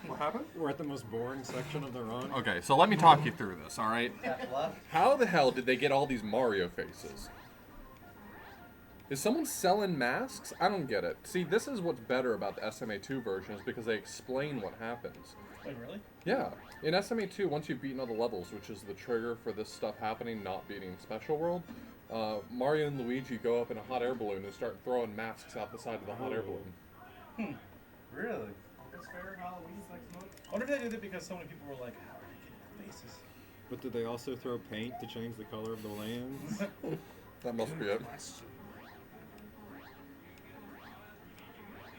What happened? We're at the most boring section of the run. Okay, so let me talk you through this, all right? Tap left. How the hell did they get all these Mario faces? Is someone selling masks? I don't get it. See, this is what's better about the SMA2 version is because they explain what happens. Wait, really? Yeah. In SMA2, once you've beaten all the levels, which is the trigger for this stuff happening, not beating Special World, Mario and Luigi go up in a hot air balloon and start throwing masks out the side of the hot air balloon. Really? It's fair. Halloween's next month. I wonder if they did it because so many people were like, how are they getting their faces? But did they also throw paint to change the color of the lands? That must be Good it. question.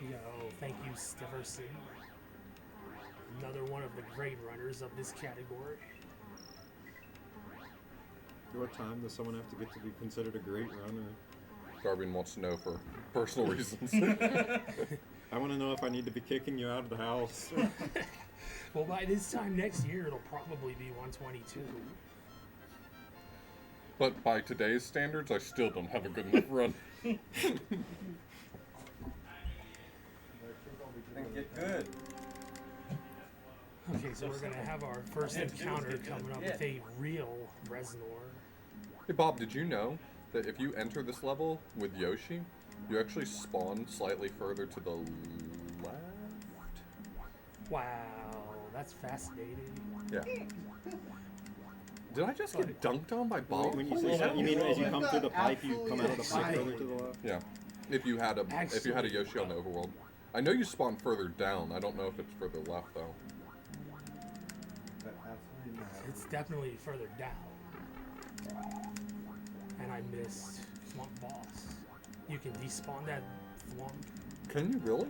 Yo, thank you, Stiverson. Another one of the great runners of this category. What time does someone have to get to be considered a great runner? Garvin wants to know for personal reasons. I want to know if I need to be kicking you out of the house. Well, by this time next year, it'll probably be 122. But by today's standards, I still don't have a good enough run. Then get good. Okay, so we're gonna have our first encounter coming up with a real Reznor. Hey Bob, did you know that if you enter this level with Yoshi, you actually spawn slightly further to the left? Wow, that's fascinating. Yeah. Did I just get dunked on by Bob? When you Holy say hell. you mean as you come through the pipe, you come out of the pipe further to the left? Yeah. If you had a Actually, Yoshi on the overworld. I know you spawn further down. I don't know if it's further left though. But absolutely not. It's definitely further down. And I missed Flump Boss. You can despawn that Flump Can you really?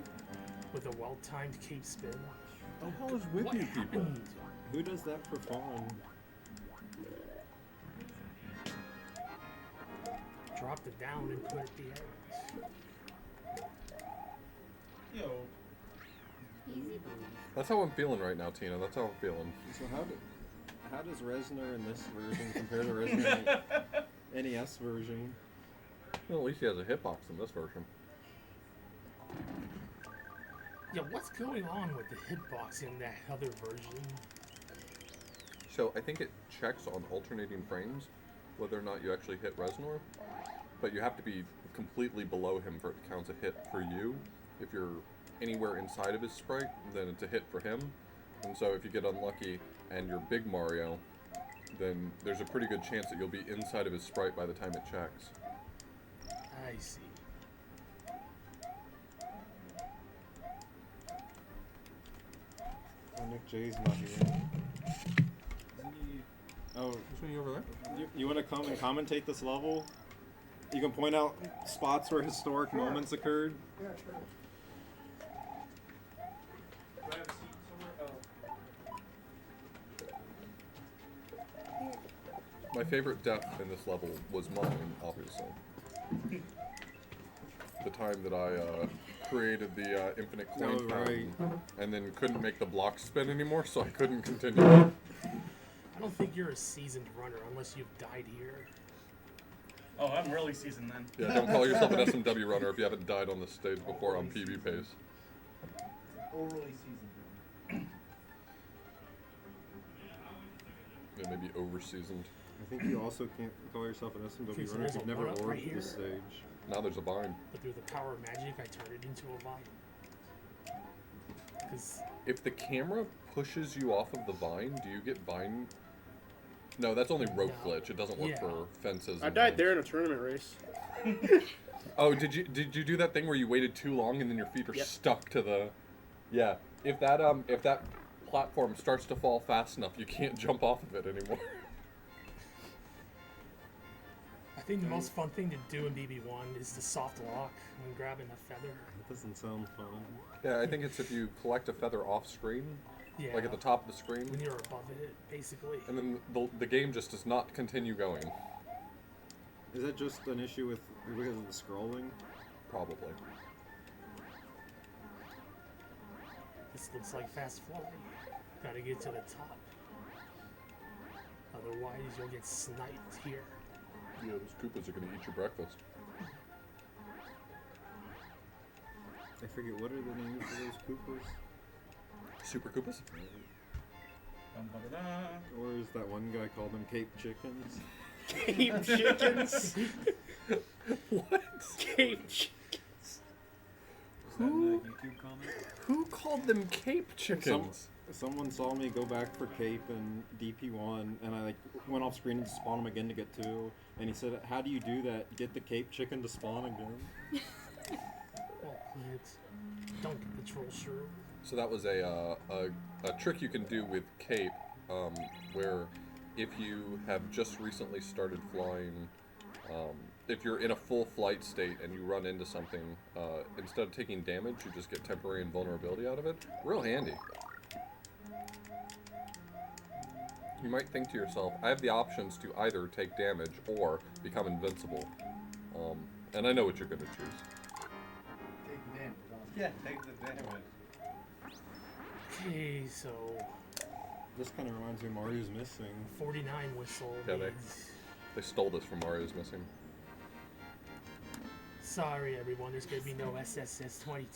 with a well-timed cape spin. What the hell is with What you people? happened? Who does that for fun? Dropped it down and put it at the end. Yo, That's how I'm feeling right now, Tina. That's how I'm feeling. So how does Resner in this version compare to Resner in the NES version? Well, at least he has a hitbox in this version. Yeah, what's going on with the hitbox in that other version? So I think it checks on alternating frames whether or not you actually hit Reznor, but you have to be completely below him for it to count as a hit for you. If you're anywhere inside of his sprite, then it's a hit for him. And so if you get unlucky and you're Big Mario, then there's a pretty good chance that you'll be inside of his sprite by the time it checks. I see. Oh, Nick J's not here. isn't he? Oh, Isn't he over there? you want to come and commentate this level? You can point out spots where historic moments occurred. Yeah, sure. Do I have a seat somewhere? Oh. My favorite death in this level was mine, obviously. The time that I created the infinite coin Oh, fountain, right. and then couldn't make the block spin anymore, so I couldn't continue. I don't think you're a seasoned runner unless you've died here. Oh, I'm really seasoned then. Yeah, don't call yourself an SMW runner if you haven't died on this stage before on PB pace. Overly seasoned. Yeah, maybe over-seasoned. I think you also can't call yourself an SMW Okay, so runner if there's a you've never one-up right orbed here. this stage. Now there's a bind. But through the power of magic, I turned it into a vine. Because If the camera pushes you off of the vine, do you get vine? No, that's only rope No. glitch. It doesn't work Yeah. for fences. I and died vines. there in a tournament race. Oh, did you do that thing where you waited too long and then your feet are Yep. stuck to the? Yeah. If that platform starts to fall fast enough, you can't jump off of it anymore. I think the most fun thing to do in BB1 is the soft lock when grabbing a feather. That doesn't sound fun. Yeah, I think it's if you collect a feather off screen, Yeah. like at the top of the screen, When you're above it, basically. and then the game just does not continue going. Is that just an issue with because of the scrolling? Probably. This looks like fast flying. Gotta get to the top. Otherwise, you'll get sniped here. Yeah, those Koopas are gonna eat your breakfast. I forget, what are the names of those Koopas? Super Koopas? Dum-ba-da-da. Or is that one guy called them Cape Chickens? Cape chickens. What? Cape chickens. Was that in the YouTube comment? Who called them Cape Chickens? Someone saw me go back for Cape and DP1, and I went off screen to spawn him again to get 2, and he said, "How do you do that? Get the Cape Chicken to spawn again?" Well, it's don't get the troll shrew. So that was a trick you can do with Cape, where if you have just recently started flying, if you're in a full flight state and you run into something, instead of taking damage, you just get temporary invulnerability out of it. Real handy. You might think to yourself, I have the options to either take damage or become invincible. And I know what you're going to choose. Take the damage. Yeah, take the damage. Okay, so This kind of reminds me of Mario's Missing. 49 whistle Yeah, means... They stole this from Mario's Missing. Sorry, everyone, there's gonna be no SSS22.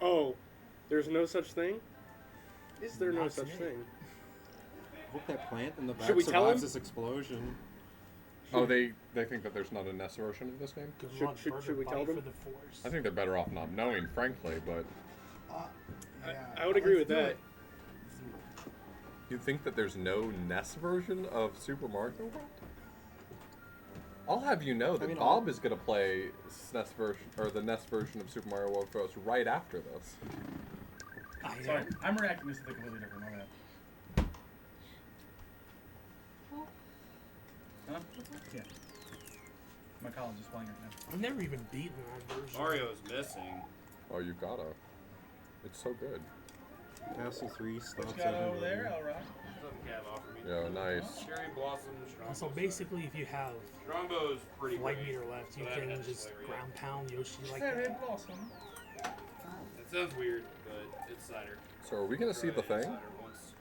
Oh, there's no such thing? Is there no Not such today. thing? Hope that plant in the back Should we tell survives him? this explosion. Oh, they think that there's not a NES version of this game? Good Should- luck, should- Burger should we tell Bite them? for the Force. I think they're better off not knowing, frankly, but I would agree with let's do that. it. you think that there's no NES version of Super Mario World? I'll have you know that I mean, Bob is gonna play SNES version or the NES version of Super Mario World Bros. Right after this. I Sorry, I'm reacting to something completely different. My bad. Huh? Yeah. My college is playing it now. I've never even beaten that version. Mario's missing. Oh, you gotta. It's so good. Castle 3 What stops you got over everywhere. there, Alright? Something Cav offered me. Yeah, nice. Cherry blossom, Strongbow. So basically, if you have Strongbow's pretty light great. meter left, you but I haven't can had this just flavor yet. ground pound Yoshi like Cherry that. blossom. It sounds weird, but it's cider. So are we gonna see the Tried thing? cider once.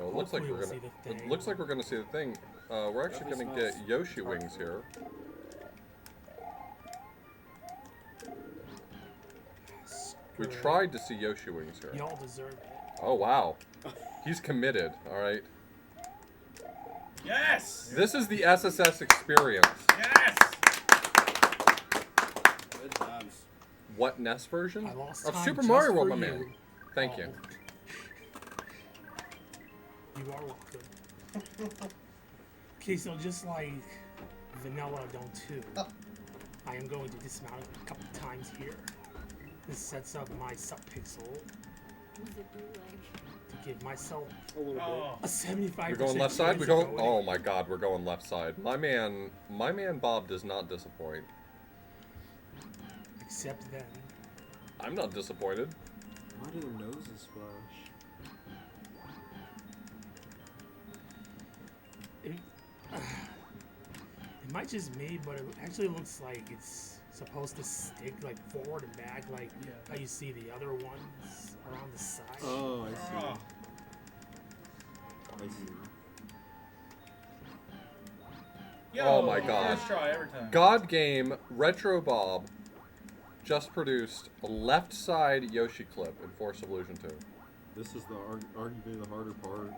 Oh, it looks like Hopefully we're we'll gonna. see the It thing. looks like we're gonna see the thing. We're actually gonna Definitely get smells Yoshi hard wings food. here. We Screw it. tried to see Yoshi wings here. Y'all deserve it. Oh wow, he's committed. All right. Yes! This is the SSS experience. Yes! Good times. What NES version? I lost Of time Super just Mario World, for my you. man. Thank you. You are welcome. Okay, so just like Vanilla Don't 2, I am going to dismount a couple times here. This sets up my subpixel to give myself A little bit. Oh. a 75%. We're going left side. chance We're of going. Oh my God, we're going left side. My man Bob does not disappoint. Except then. I'm not disappointed. Why do their noses splash? It might just me, but it actually looks like it's supposed to stick like forward and back, like Yeah. how you see the other ones around the side. Oh, I see. Oh. I see. Yo, Oh my God. First try every time. God Game Retrobob just produced a left side Yoshi clip in Force of Illusion This is the arguably the harder part.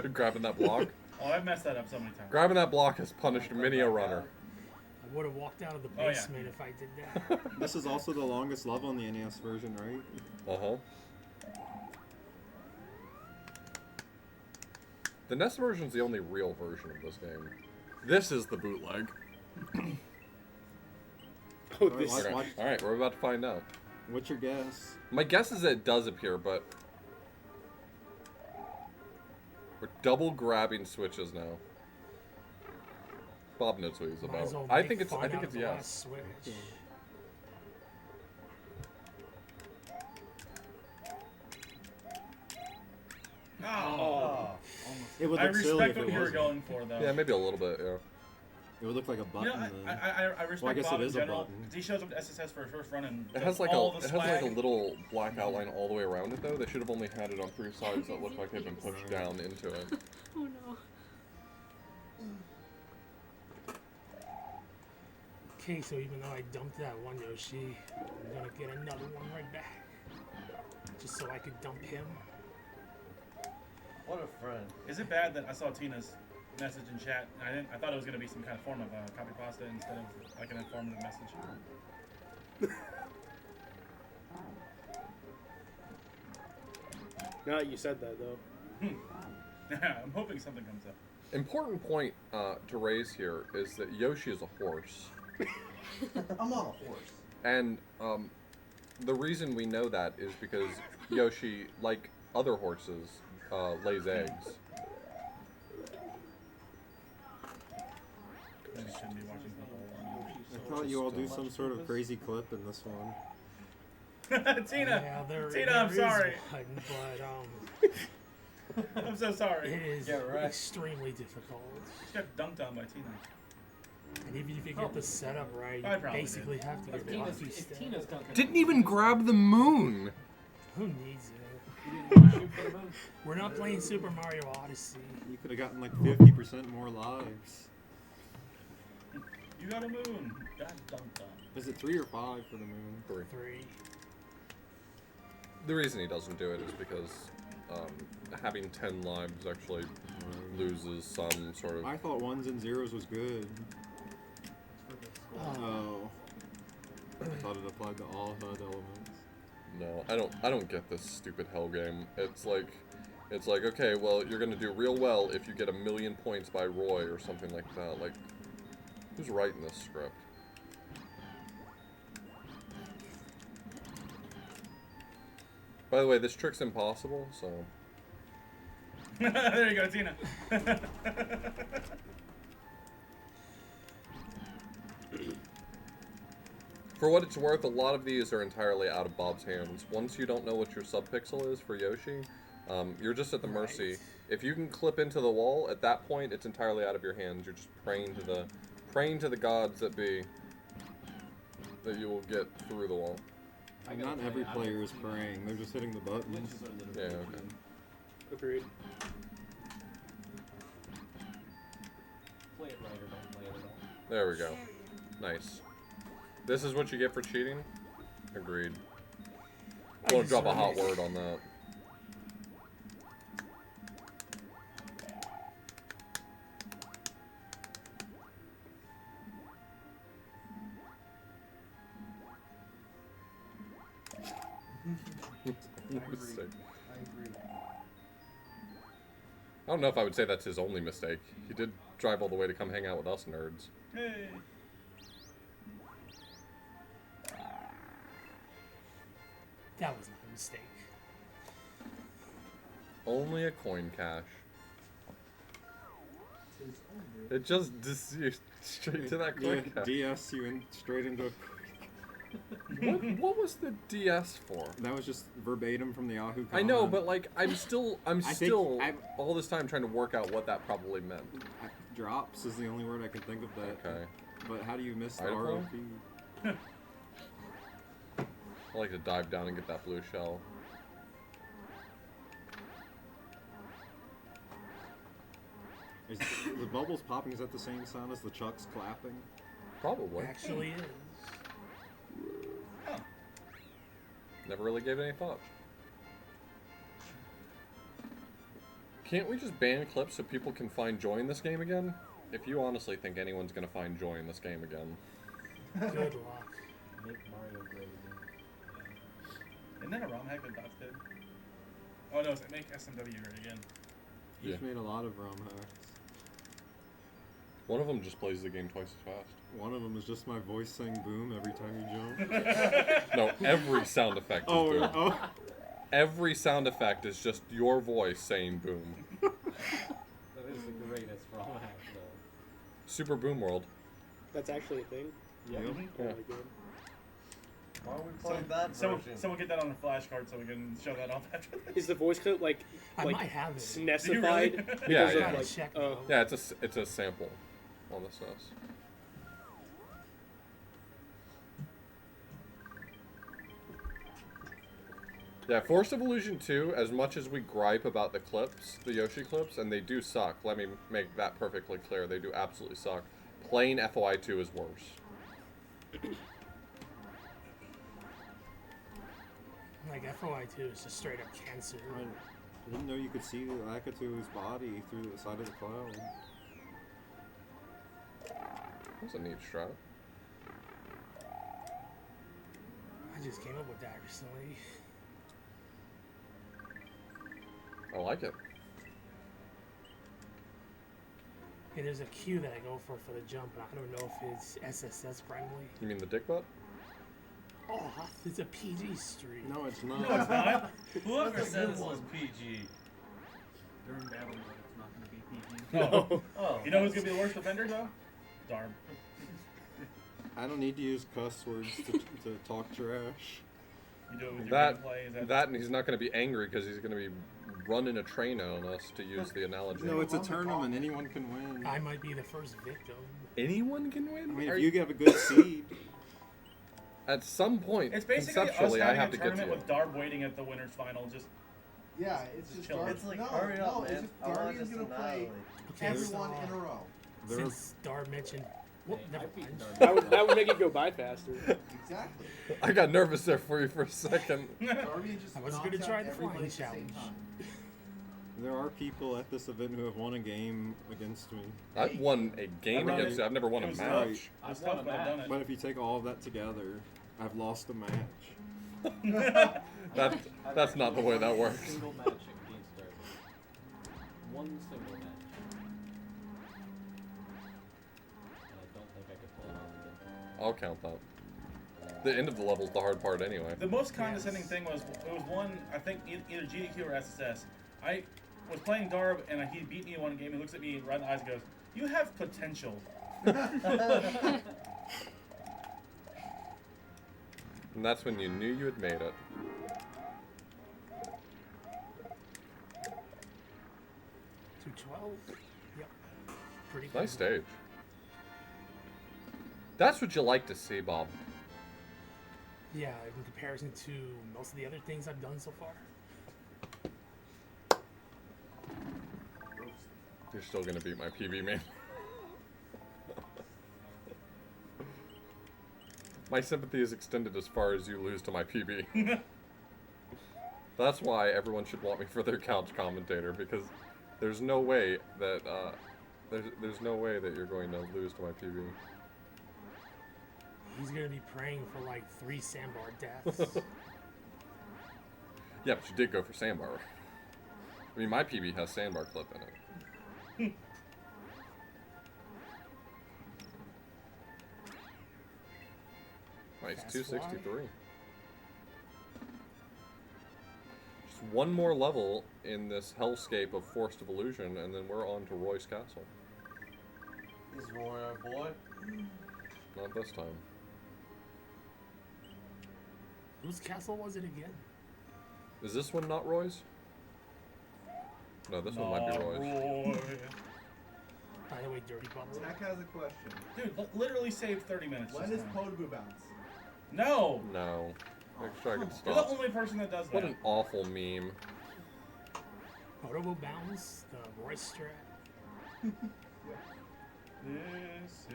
2. Grabbing that block. Oh, I've messed that up so many times. Grabbing that block has punished many a runner. I would have walked out of the Oh, yeah. basement if I did that. This is also the longest level in the NES version, right? Uh-huh. The NES version's the only real version of this game. This is the bootleg. Oh, Alright, this. watch- Alright, we're about to find out. What's your guess? My guess is that it does appear, but we're double grabbing switches now. Bob knows what he's Might about. as well I make think it's fun out of the yes. last switch. Oh. It would I look silly respect if what it you were wasn't. going for, though. Yeah, maybe a little bit, yeah. It would look like a You button. know, then. I respect Well, I guess Bob it in is a general. button. 'Cause he shows up to SSS for his first run and It has like all a the it has like a swag. little black outline all the way around it though. They should have only had it on three sides that look like they've been pushed down into it. Oh no. Okay, so even though I dumped that one Yoshi, I'm gonna get another one right back. Just so I could dump him. What a friend. Is it bad that I saw Tina's message in chat? And I thought it was going to be some kind of form of copy pasta instead of like an informative message. Now that you said that, though. I'm hoping something comes up. Important point to raise here is that Yoshi is a horse, I'm on a horse. and the reason we know that is because Yoshi, like other horses, lays eggs. Maybe I shouldn't be watching football. I thought you all do some sort of crazy clip in this one. Tina! Yeah, there I'm is sorry. one, but I'm so sorry. it is Yeah, right. extremely difficult. She got dunked on by Tina. And even if you get the setup right, I you probably basically have to If get Tina's, lucky if still. Tina's dunking. Didn't even grab the moon. Who needs it? You didn't shoot for the moon? We're not playing Super Mario Odyssey. You could have gotten like 50% more lives. You got a moon. Got dunked on. Is it 3 or 5 for the moon? 3. 3. The reason he doesn't do it is because having 10 lives actually loses some sort of. I thought 1s and 0s was good. Oh. I thought it applied to all HUD elements. No, I don't get this stupid hell game. It's like okay, well you're gonna do real well if you get 1,000,000 points by Roy or something like that. Like Who's writing this script? By the way, this trick's impossible, so... There you go, Tina. For what it's worth, a lot of these are entirely out of Bob's hands. Once you don't know what your subpixel is for Yoshi, you're just at the mercy. Right. If you can clip into the wall, at that point, it's entirely out of your hands. You're just praying to the gods that be, that you will get through the wall. Not every player is praying, they're just hitting the buttons. Yeah, okay. Agreed. Play it right or don't play it at all. There we go. Nice. This is what you get for cheating? Agreed. I want to drop a hot word on that. Mistake. I agree. I don't know if I would say that's his only mistake. He did drive all the way to come hang out with us nerds. Hey. That was not a mistake. Only a coin cache. It just you straight to that coin cache. DS you in straight into a... What was the DS for? That was just verbatim from the Yahoo comment. I know, but like I'm still think all this time trying to work out what that probably meant. Drops is the only word I can think of that. Okay. But how do you miss the Idaho? ROP? I like to dive down and get that blue shell. Is the bubbles popping, is that the same sound as the chucks clapping? Probably. Actually is. Never really gave it any thought. Can't we just ban clips so people can find joy in this game again? If you honestly think anyone's gonna find joy in this game again. Good luck. Make Mario great again. Isn't that a ROM hack that Dots did? Oh no, it's make SMW great again. You've Yeah. made a lot of ROM hacks. One of them just plays the game twice as fast. One of them is just my voice saying boom every time you jump. No, every sound effect is boom. Oh, Every sound effect is just your voice saying boom. That is the greatest ROM hack, though. Super Boom World. That's actually a thing. Yeah. Yep. Yeah. Really good. Why are we playing that Someone version? get that on a flashcard so we can show that off after this. Is the voice clip like I might have it. SNESified? Do you really? Because Yeah, of, yeah. Gotta like, check, oh. though. Yeah, it's a sample on the SNES. Yeah, Forced Evolution 2, as much as we gripe about the clips, the Yoshi clips, and they do suck, let me make that perfectly clear, they do absolutely suck. Plain FOI 2 is worse. Like FOI2 is just straight up cancer. I didn't know you could see Akatu's body through the side of the cloud. That's a neat strat. I just came up with that recently. I like it. Yeah, there's a cue that I go for the jump, but I don't know if it's SSS friendly. You mean the dick butt? Oh, it's a PG stream. No, it's not. No, it's not. Whoever said this was PG. During battle mode, it's not going to be PG. No. Oh. You know who's gonna be the worst offender though? Darb. I don't need to use cuss words to talk trash. You do it with your That, gameplay. Is that, and he's not going to be angry because he's going to be running a train on us, to use the analogy. No, it's a tournament. Anyone can win. I might be the first victim. Anyone can win? I mean, Are if you have a good seed, At some point, It's basically us conceptually, I having have a to get to tournament you. with Darb waiting at the winners final. Just Yeah, it's Just just chill. Darby. It's It's like, like, hurry no, it's just Darby's gonna play Okay, everyone so, in a row. there are Since Dar mentioned... Well, Hey, never I beat mind. Darby. That would make it go by faster. Exactly. I got nervous there for you for a second. Darby just I was gonna knocks try out the everybody flying at the same challenge. time. there are people at this event who have won a game against me. I've won a game I won against it. you. I've never won It a was match. It was I've won tough, a but I've done match. But if you take all of that together, I've lost a match. it. That's not the way that works. One single match against Darby. One single match. And I don't think I'll count that. The end of the level's the hard part anyway. The most condescending thing was, it was one, I think either GDQ or SSS. I was playing Darb and he beat me in one game. He looks at me right in the eyes and goes, "You have potential." And that's when you knew you had made it. 212. Yep. Pretty Nice good. stage. That's what you like to see, Bob. Yeah, in comparison to most of the other things I've done so far. You're still gonna beat my PB, man. My sympathy is extended as far as you lose to my PB. That's why everyone should want me for their couch commentator, because there's no way that there's no way that you're going to lose to my PB. He's gonna be praying for like 3 sandbar deaths. Yeah, but you did go for sandbar. I mean, my PB has sandbar clip in it. Nice, Fast 263. Just one more level in this hellscape of Forest of Illusion, and then we're on to Roy's Castle. Is Roy our boy? Not this time. Whose castle was it again? Is this one not Roy's? No, this one might be Roy's. Roy. By the way, Dirty Bubble. Zach has a question. Dude, literally saved 30 minutes. When just is now. Potabu bounce? No! No. Make sure I can You're the stop. only person that does What that. an awful meme. Portable Bounce, the Royce strat. This is a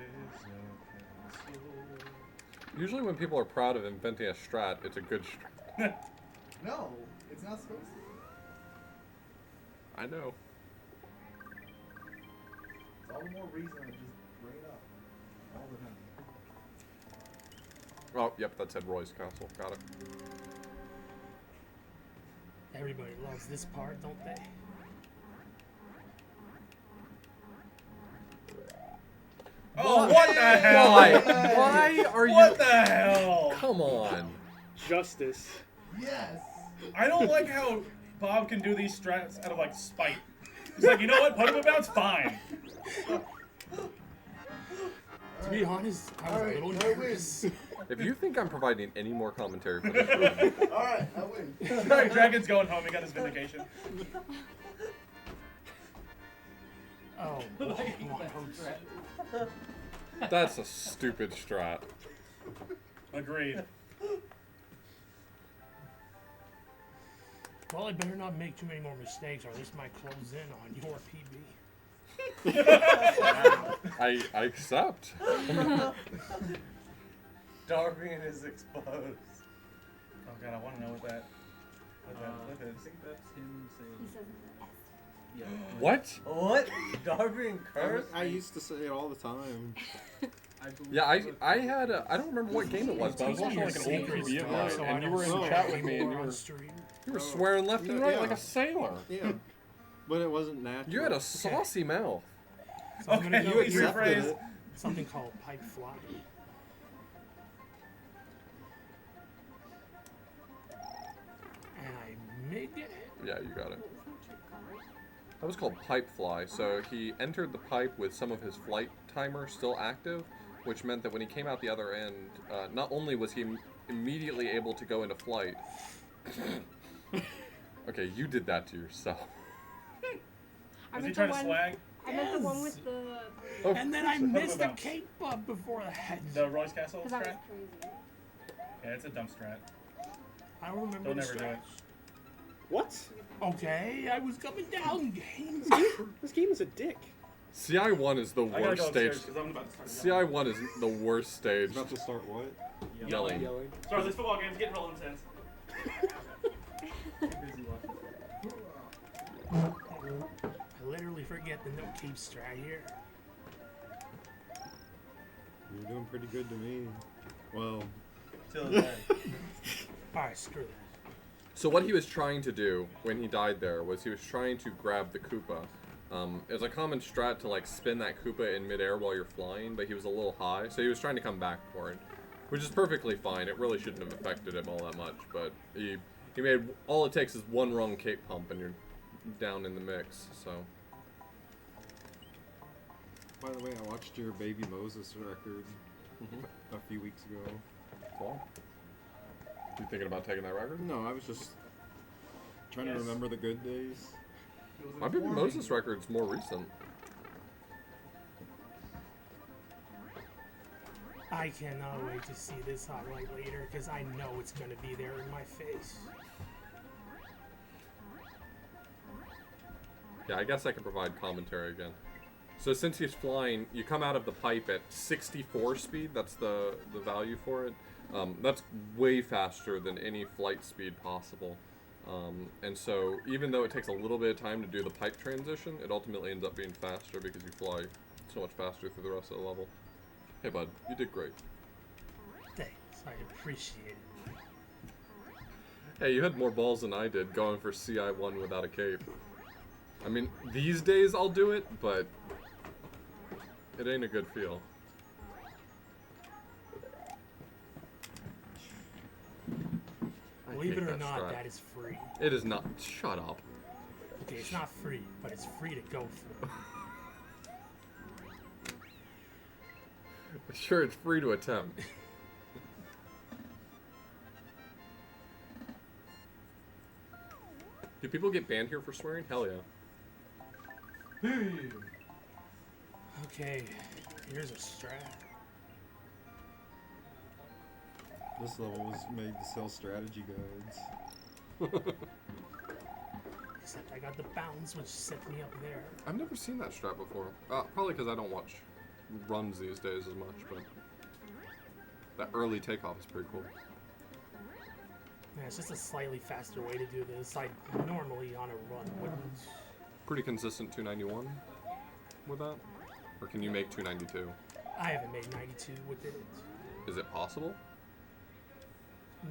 castle. Usually when people are proud of inventing a strat, it's a good strat. No, it's not supposed to. I know. It's all the more reason to just bring it up all the time. Oh, yep, that said Roy's Castle. Got it. Everybody loves this part, don't they? Oh, what the hell? Why are you... What the hell? Come on. Justice. Yes! I don't like how Bob can do these strats out of like spite. He's like, you know what? Potable bounce, fine. To be honest, I was a little nervous. If you think I'm providing any more commentary for this room, Alright, I win. Alright, Dragon's going home. He got his vindication. Oh, boy. that's a stupid strat. Agreed. Well, I better not make too many more mistakes, or this might close in on your PB. I accept. Darwin is exposed. Oh god, I want to know what that flip I is. think that's him He saying. says Yeah. What? What? Darwin cursed? I used to say it all the time. I believe Yeah, I that- had a... I don't remember what game it was, but I was watching like an old TV of mine, and you were in chat with me, and you were swearing left and right like a sailor. Yeah. But it wasn't natural. You had a saucy mouth. So I'm gonna Okay, go please with rephrase. it. something called pipe fly. And I may get it. Yeah, you got it. That was called pipe fly. So he entered the pipe with some of his flight timer still active, which meant that when he came out the other end, not only was he immediately able to go into flight. Okay, you did that to yourself. I Was he meant trying the to one. swag? I meant the one with the. Oh, And then I So missed the bounce. cape up before that. The Roy's Castle Because I was strat? crazy. Yeah, it's a dumb strat. I don't remember Don't the ever do it. strats. What? Okay, I was coming down, games. This game is a dick. CI1 is the I gotta worst go upstairs stage. because I'm about to start. CI1 is the worst stage. About to start what? Yelling. Yelling. Sorry, this football game's getting real intense. Busy watching. I literally forget the no cape strat here. You're doing pretty good to me. Well, Till then. Alright, screw that. So what he was trying to do when he died there was he was trying to grab the Koopa, It's a common strat to like spin that Koopa in midair while you're flying, but he was a little high, so he was trying to come back for it, which is perfectly fine. It really shouldn't have affected him all that much, but he made, all it takes is one wrong cape pump and you're down in the mix. So. By the way, I watched your Baby Moses record a few weeks ago. Well, you thinking about taking that record? No, I was just trying to remember the good days. My Baby Moses record's more recent. I cannot wait to see this highlight later because I know it's going to be there in my face. Yeah, I guess I can provide commentary again. So since he's flying, you come out of the pipe at 64 speed. That's the value for it. That's way faster than any flight speed possible. And so even though it takes a little bit of time to do the pipe transition, it ultimately ends up being faster because you fly so much faster through the rest of the level. Hey bud, you did great. Thanks, I appreciate it. Hey, you had more balls than I did going for CI1 without a cape. I mean, these days I'll do it, but it ain't a good feel. I Believe hate it or that not, strat. that is free. It is not. Shut up. Okay, it's not free, but it's free to go for. Sure, it's free to attempt. Do people get banned here for swearing? Hell yeah. Okay, here's a strat. This level was made to sell strategy guides. Except I got the bounce, which set me up there. I've never seen that strat before. Probably because I don't watch runs these days as much, but that early takeoff is pretty cool. Yeah, it's just a slightly faster way to do this. I normally on a run wouldn't. Pretty consistent 291 with that? Or can you make 292? I haven't made 92 with it. Is it possible? If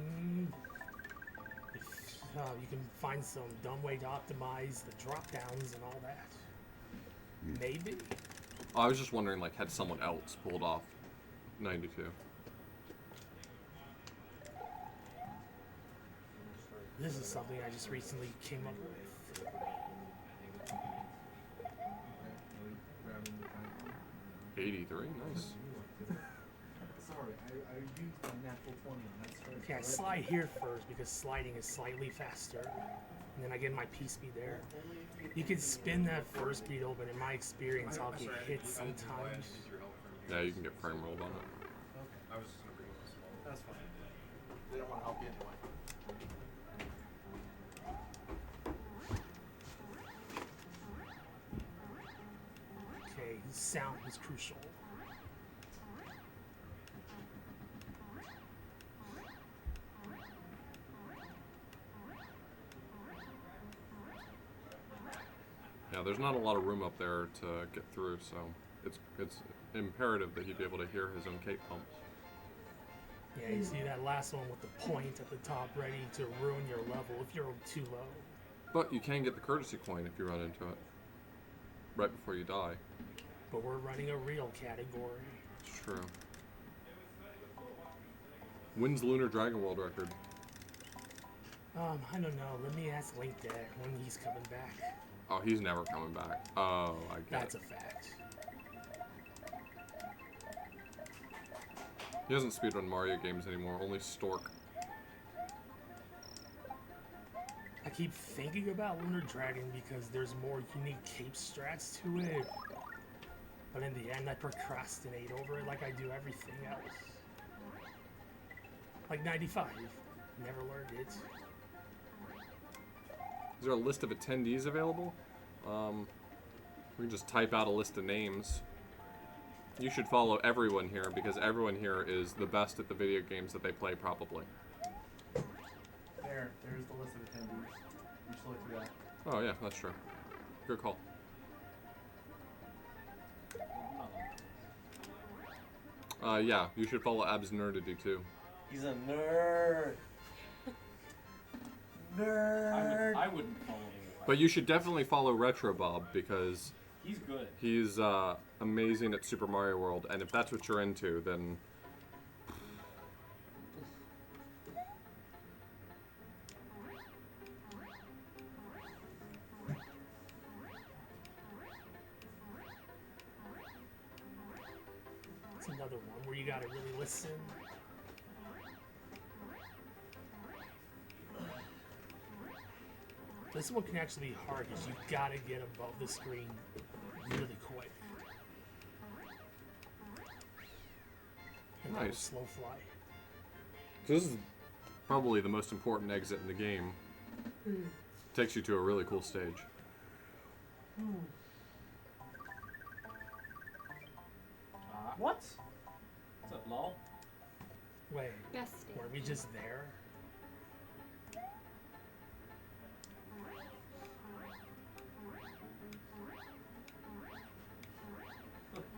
you can find some dumb way to optimize the drop downs and all that. Maybe. Oh, I was just wondering, like, had someone else pulled off 92? This is something I just recently came up with. 83, nice. Sorry, I used my natural 20 on that start. Okay, I slide here first because sliding is slightly faster. And then I get my P-speed there. You can spin that first speed open. In my experience, I'll get hit sometimes. Yeah, you can get frame rolled on it. Okay. That's fine. They don't want to help you anyway. Okay, sound is crucial. Yeah, there's not a lot of room up there to get through, so it's imperative that he be able to hear his own cape pumps. Yeah, you see that last one with the point at the top ready to ruin your level if you're too low. But you can get the courtesy coin if you run into it. Right before you die. But we're running a real category. It's true. When's Lunar Dragon World record? I don't know. Let me ask Link that when he's coming back. Oh, he's never coming back. Oh, I get That's it. a fact. He doesn't speedrun Mario games anymore, only Stork. I keep thinking about Lunar Dragon because there's more unique cape strats to it. But in the end, I procrastinate over it like I do everything else. Like 95. Never learned it. Is there a list of attendees available? We can just type out a list of names. You should follow everyone here because everyone here is the best at the video games that they play, probably. There's the list of attendees. You should look through that. Oh yeah, that's true. Good call. Yeah, you should follow Ab's Nerdity too. He's a nerd. Nerd. I wouldn't follow him if I But you should definitely follow Retrobob because He's good. he's amazing at Super Mario World, and if that's what you're into, then It's another one where you gotta really listen. This one can actually be hard because you gotta get above the screen really quick. And that was Nice. slow fly. so this is probably the most important exit in the game. Takes you to a really cool stage. What? What's up, lol? Wait, Best stage. were we just there?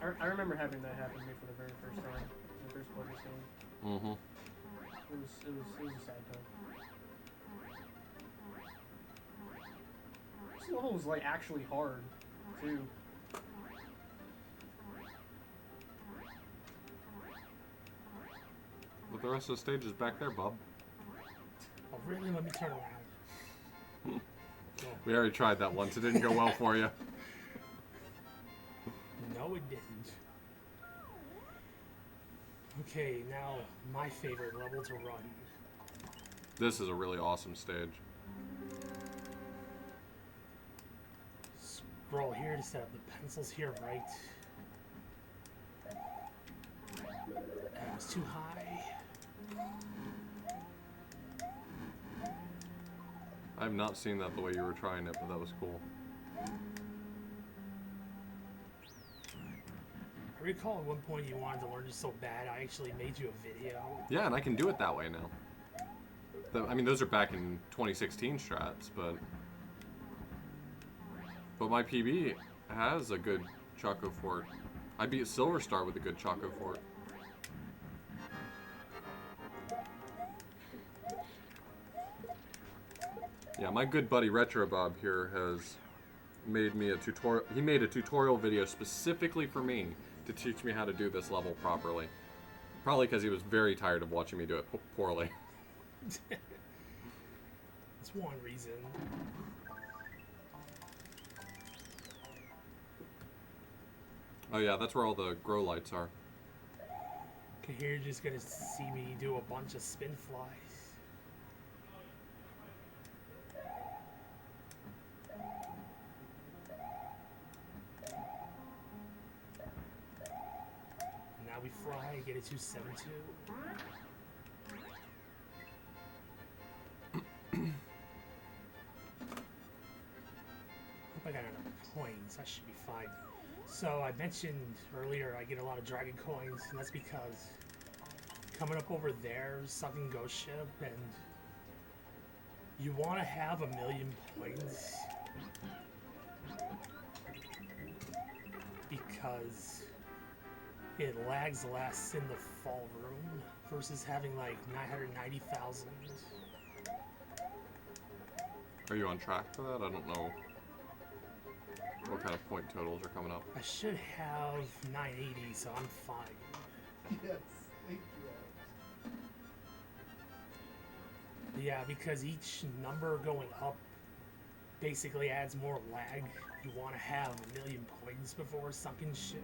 I remember having that happen to me for the very first time. When I first played this game. Mm-hmm. It was a sad time. This level was like actually hard, too. But the rest of the stage is back there, Bob. Oh, really? Let me turn around. We already tried that once. It didn't go well for you. No, it didn't. Okay, now my favorite level to run. This is a really awesome stage. Scroll here to set up the pencils here, right? That was too high. I've not seen that the way you were trying it, but that was cool. I recall at one point you wanted to learn it so bad, I actually made you a video. Yeah, and I can do it that way now. I mean, those are back in 2016 strats, but my PB has a good Choco Fort. I beat Silver Star with a good Choco Fort. Yeah, my good buddy Retrobob here has made me a tutorial. He made a tutorial video specifically for me to teach me how to do this level properly. Probably because he was very tired of watching me do it poorly. That's one reason. Oh yeah, that's where all the grow lights are. Okay, here you're just gonna see me do a bunch of spin flies. And now we fly, get a 272. Hope I got enough coins. That should be fine. So I mentioned earlier I get a lot of dragon coins, and that's because coming up over there, sucking Ghost Ship, and you want to have 1,000,000 points because it lags less in the fall room versus having like 990,000. Are you on track for that? I don't know what kind of point totals are coming up. I should have 980, so I'm fine. Yes, thank you. Yeah, because each number going up basically adds more lag. You want to have 1,000,000 points before sunken ship.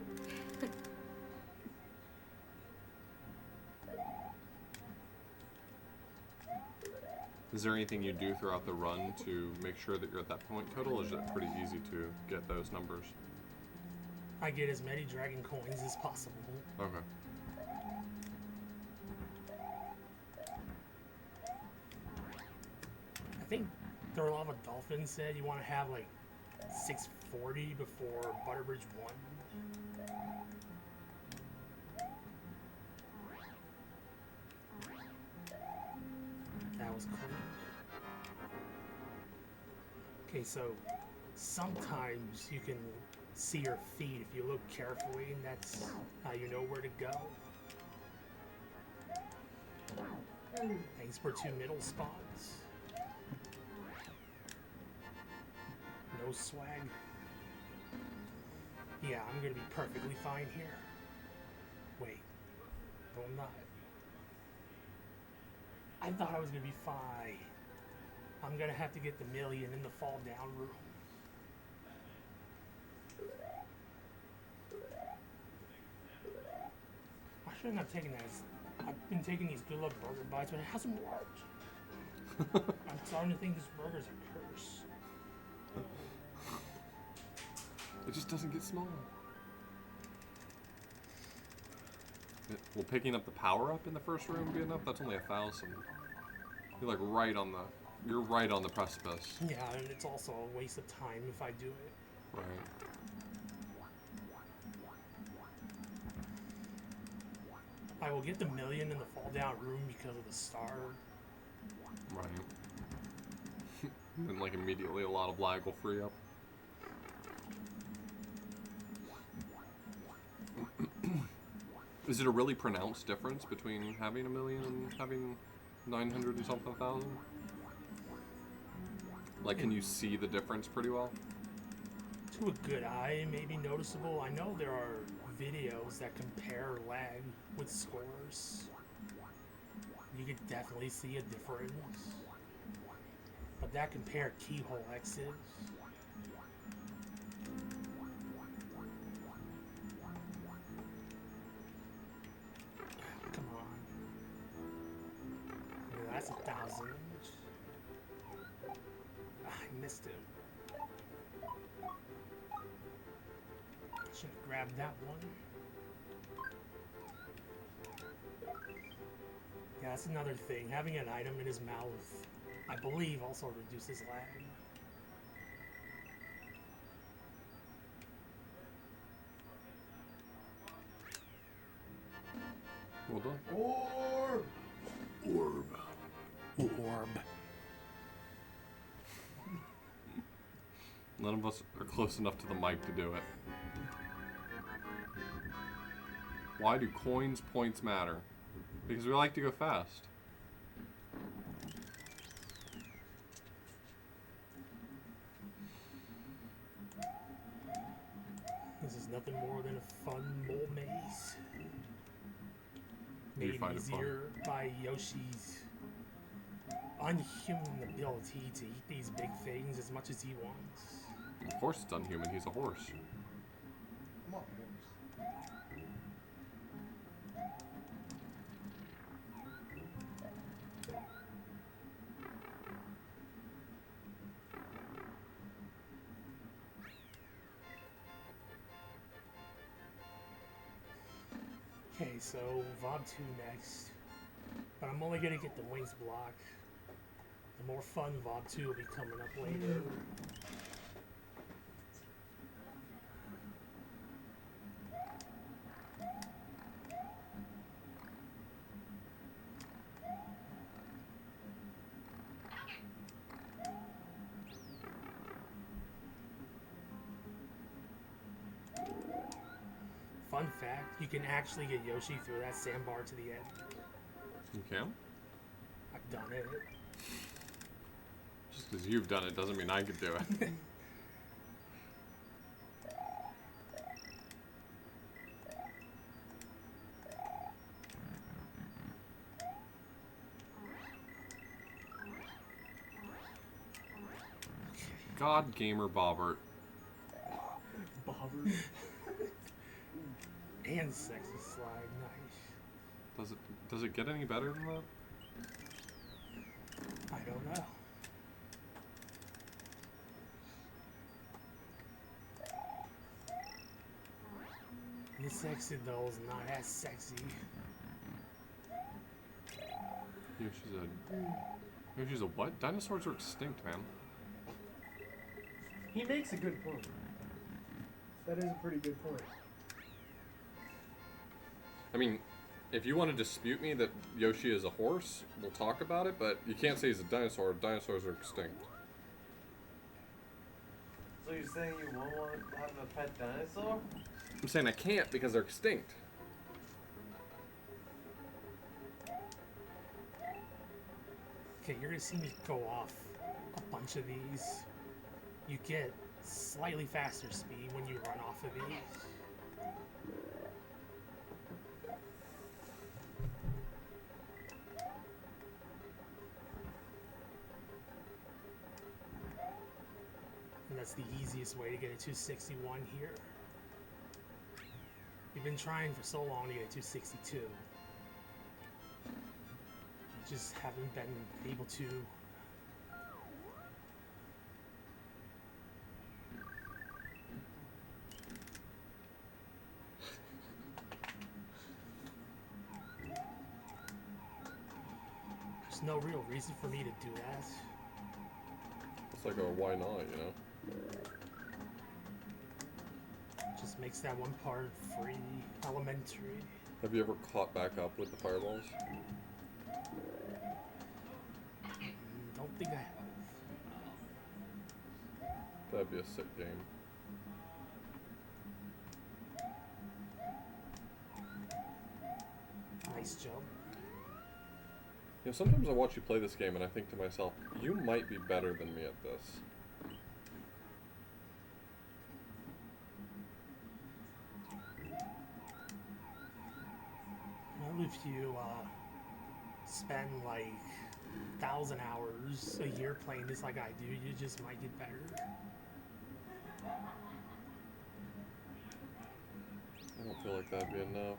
Is there anything you do throughout the run to make sure that you're at that point total, or is it pretty easy to get those numbers? I get as many dragon coins as possible. Okay. I think Throw Lava Dolphin said you want to have like 640 before Butterbridge 1. That was clean. Okay, so sometimes you can see your feet if you look carefully, and that's how you know where to go. Thanks for 2 middle spots. ghost swag. Yeah, I'm gonna be perfectly fine here. Wait. No, I'm not. I thought I was gonna be fine. I'm gonna have to get the million in the fall down room. I shouldn't have taken that. I've been taking these good luck burger bites, but it hasn't worked. I'm starting to think this burger's a curse. It just doesn't get smaller. Will picking up the power up in the first room be enough? That's only 1,000. You're like right on the. You're right on the precipice. Yeah, and it's also a waste of time if I do it. Right. I will get the million in the fall down room because of the star. Right. And then like immediately a lot of lag will free up. Is it a really pronounced difference between having a million and having 900 and something thousand? Like, can you see the difference pretty well? To a good eye, it may be noticeable. I know there are videos that compare lag with scores. You could definitely see a difference. But that compare keyhole X's. Come on. Yeah, that's 1,000. I missed it. Should have grabbed that one. Yeah, that's another thing. Having an item in his mouth, I believe, also reduces lag. Well done. Orb! Orb. None of us are close enough to the mic to do it. Why do coins points matter? Because we like to go fast. This is nothing more than a fun mole maze. You Made find it fun? easier by Yoshi's unhuman ability to eat these big things as much as he wants. Of course it's unhuman, he's a horse. Come on, horse. Okay, so Vob 2 next. But I'm only gonna get the wings block. The more fun Vob 2 will be coming up later. Fun fact, you can actually get Yoshi through that sandbar to the end. You can? I've done it. Just because you've done it doesn't mean I could do it. God, gamer Bobbert. Bobber. And sexy slide, nice. Does it get any better than that? I don't know. This exit though is not as sexy. Yoshi's a what? Dinosaurs are extinct, man. He makes a good point. That is a pretty good point. I mean, if you want to dispute me that Yoshi is a horse, we'll talk about it, but you can't say he's a dinosaur. Dinosaurs are extinct. So you're saying you won't want to have a pet dinosaur? I'm saying I can't because they're extinct. Okay, you're gonna see me go off a bunch of these. You get slightly faster speed when you run off of these. And that's the easiest way to get a 261 here. We've been trying for so long to get a 262. We just haven't been able to. There's no real reason for me to do that. It's like a why not, you know? Just makes that one part free, elementary. Have you ever caught back up with the fireballs? Don't think I have. That'd be a sick game. Nice jump. You know, sometimes I watch you play this game and I think to myself, you might be better than me at this. Well, if you spend like 1,000 hours a year playing this like I do, you just might get better. I don't feel like that'd be enough.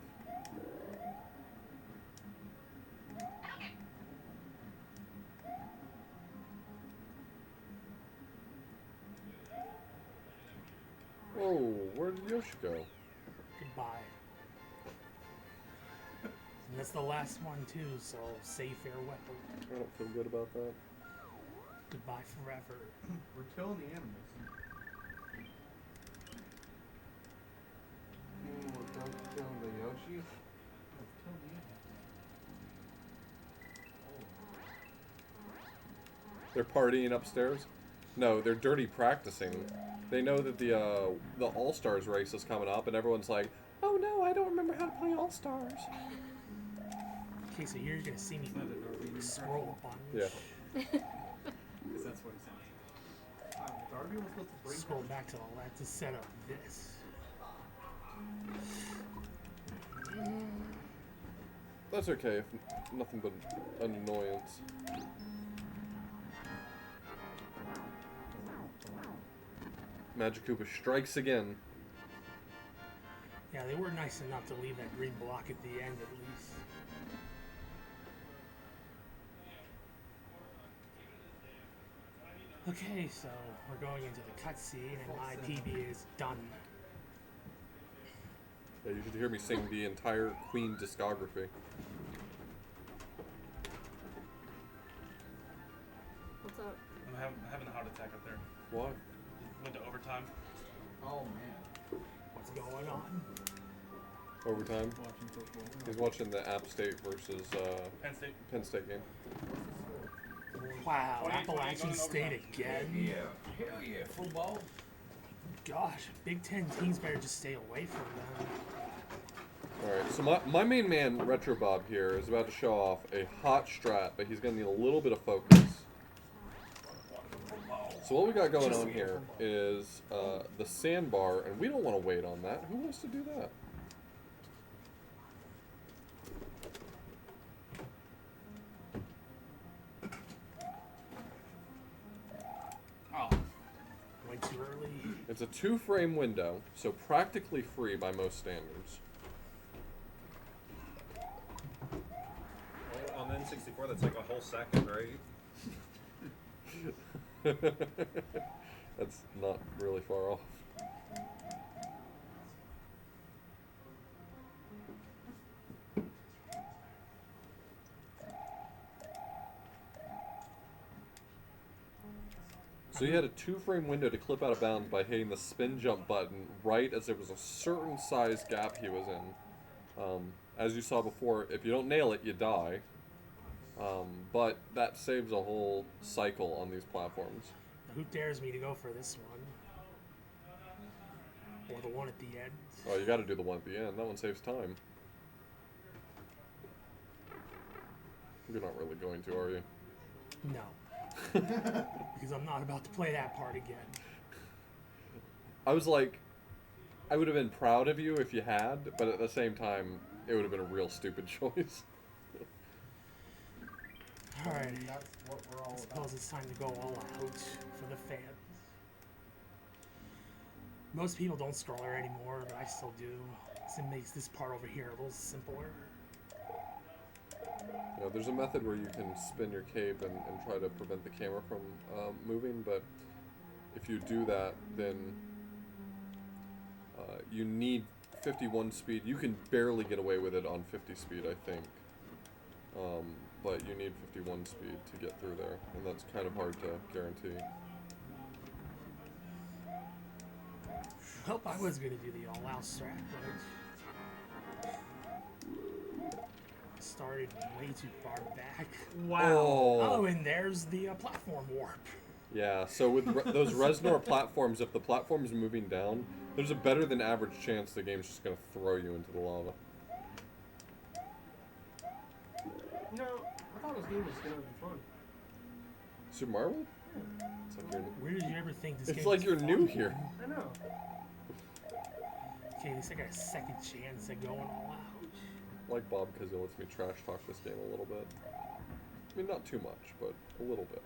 Whoa, where did Yoshi go? Goodbye. And that's the last one too, so say farewell. I don't feel good about that. Goodbye forever. We're killing the animals. We're killing the Yoshis. Let's kill the animals. They're partying upstairs? No, they're dirty practicing. They know that the All-Stars race is coming up, and everyone's like, oh no, I don't remember how to play All-Stars. Okay, so here you're gonna see me scroll a bunch. Yeah. Because that's what it sounds like. Darby was supposed to bring Scroll back to all that to set up this. That's okay, if nothing but an annoyance. Magikoopa strikes again. Yeah, they were nice enough to leave that green block at the end at least. Okay, so we're going into the cutscene and my PB is done. Yeah, you should hear me sing the entire Queen discography. What's up? I'm having a heart attack up there. Why? Went to overtime. Oh man. What's going on? Overtime? Watching football. He's watching the App State versus Penn State. game. Wow, 20, Appalachian 20 State overtime. again? Hell yeah, football. Gosh, Big Ten teams better just stay away from them. Alright, so my main man, Retrobob, here is about to show off a hot strat, but he's going to need a little bit of focus. So what we got going on here is the sandbar, and we don't want to wait on that. Who wants to do that? Oh, Went too early. It's a 2-frame window, so practically free by most standards. Well, on the N64, that's like a whole second, right? That's not really far off. So you had a 2-frame window to clip out of bounds by hitting the spin jump button right as there was a certain size gap he was in. As you saw before, if you don't nail it, you die. But that saves a whole cycle on these platforms. Who dares me to go for this one? Or the one at the end? Oh, you gotta do the one at the end. That one saves time. You're not really going to, are you? No. Because I'm not about to play that part again. I was like, I would have been proud of you if you had, but at the same time, it would have been a real stupid choice. Alright, And that's what we're I all suppose about. it's time to go all out for the fans. Most people don't scroller anymore, but I still do. So it makes this part over here a little simpler. You know, there's a method where you can spin your cape and try to prevent the camera from moving, but if you do that, then you need 51 speed. You can barely get away with it on 50 speed, I think. But you need 51 speed to get through there, and that's kind of hard to guarantee. Well, I was gonna do the all-out strat, but I started way too far back. Wow. Oh, and there's the platform warp. Yeah, so with those Reznor platforms, if the platform's moving down, there's a better than average chance the game's just gonna throw you into the lava. You know, I thought this game was gonna be fun. Super Mario World? It's like you're, Where did you ever think this game it's like was you're fun? new here. I know. Okay, at least I got a second chance at going all out. Like Bob, because it lets me trash talk this game a little bit. I mean, not too much, but a little bit.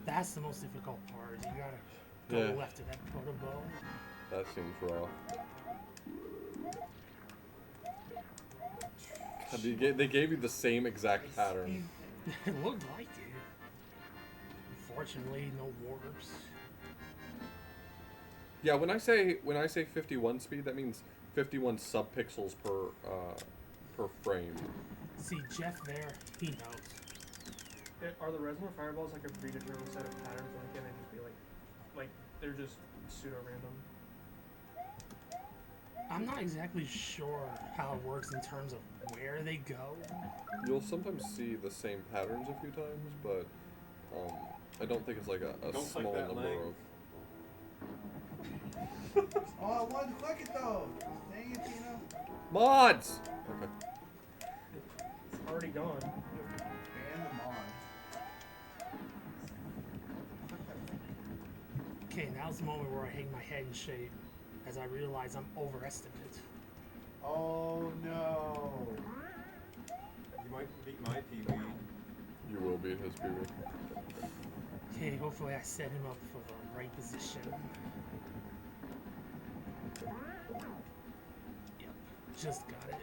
That's the most difficult part. You gotta go Yeah. left to that protobow. That seems rough. God, they gave you the same exact pattern. It looked like it. Unfortunately, no warps. Yeah, when I say 51 speed, that means 51 subpixels per frame. See, Jeff there, he knows. Are the Reznor fireballs like a predetermined set of patterns, or can they just be like they're just pseudo random? I'm not exactly sure how it works in terms of where they go. You'll sometimes see the same patterns a few times, but I don't think it's like a Don't click small that number link. of Oh, I wanted to click it though. Dang it, Tino. mods. Okay. It's already gone. Ban them on. Okay, now's the moment where I hang my head in shame as I realize I'm overestimated. Oh no. You might beat my PB. You will beat his PB. Okay, hopefully I set him up for the right position. Yep, just got it.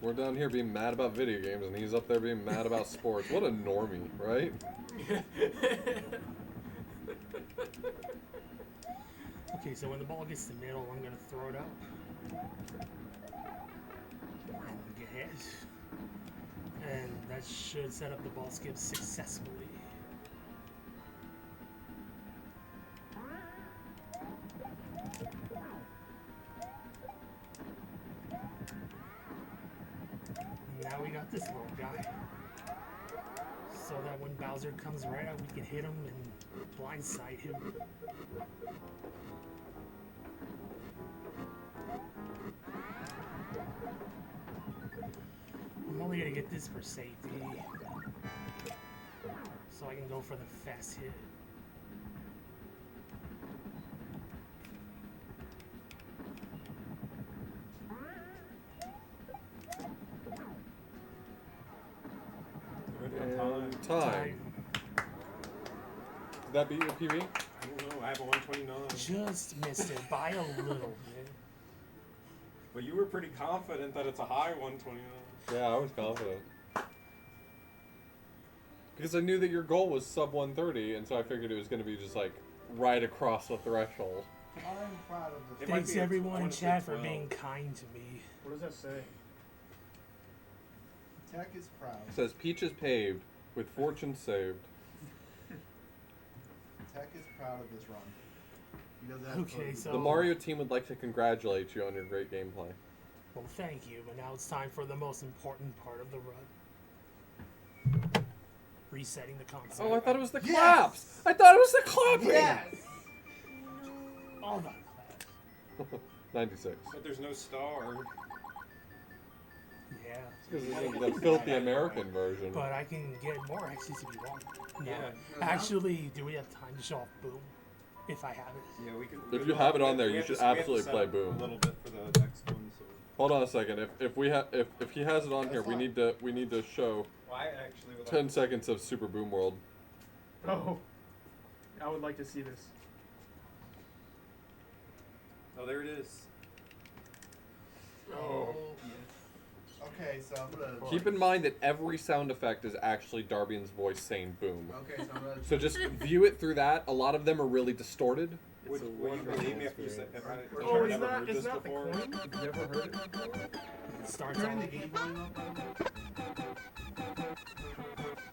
We're down here being mad about video games, and he's up there being mad about sports. What a normie, right? Okay, so when the ball gets to the middle, I'm gonna throw it up. And get hit. And that should set up the ball skip successfully. And now we got this little guy. So that when Bowser comes right out, we can hit him and blindside him. I'm only gonna get this for safety. So I can go for the fast hit. Ready on time. Time. Did that beat your PB? I don't know. I have a 129. Just missed it by a little bit. But you were pretty confident that it's a high 129. Yeah, I was confident. Because I knew that your goal was sub 130, and so I figured it was going to be just like right across the threshold. I'm proud of this. It might Thanks be a- everyone I in wanna say chat for 12. being kind to me. What does that say? Tech is proud. It says Peach is paved with fortune saved. Zach is proud of this run. He doesn't have Okay, to- so- The Mario team would like to congratulate you on your great gameplay. Well, thank you, but now it's time for the most important part of the run. Resetting the console. Oh, I thought it was the Yes! claps! I thought it was the clapping! Yes! All the claps. 96. But there's no star. Yeah. Because it's the filthy American version. But I can get more X's if you want. No. Yeah. Actually, do we have time to show off Boom? If I have it. Yeah, we could. If you have it on there, we you have should to- we have to absolutely set play up Boom. A little bit for the next one. So. Hold on a second. If he has it on here, we need to show Well, I actually would 10 seconds of Super Boom World. Oh. I would like to see this. Oh, there it is. Oh. Okay, so I'm gonna. Keep in mind that every sound effect is actually Darbian's voice saying boom. Okay, so I'm gonna. So just view it through that. A lot of them are really distorted. Would you believe me if you said if I Oh, never heard it's this not the before? coin? You've never heard it before? It starts Turn on the game volume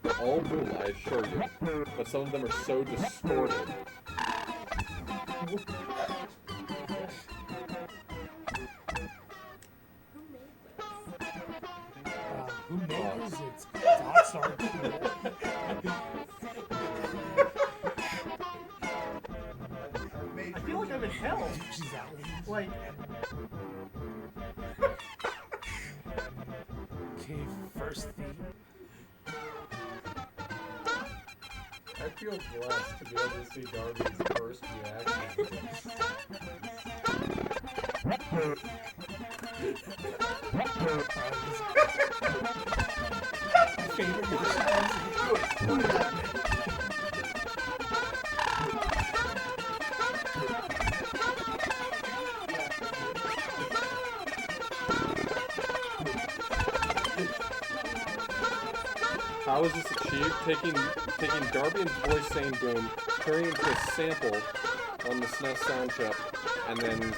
up. All boom, I assure you. But some of them are so distorted. Who made this? It's dots are cool. I feel like I'm in hell. She's outraged. Like, Okay, first theme. I feel blessed to be able to see Darby's first reaction to this. How is this achieved? Taking Darbian's voice saying boom, turning it into a sample on the SNES sound chip, and then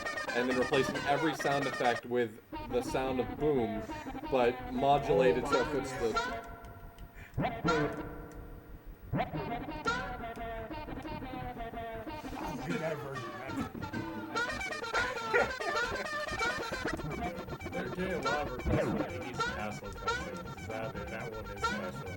replacing every sound effect with the sound of boom, but modulated so it fits the. I like that version better. They're getting a lot of requests for the East Castle cutscenes. That one is special.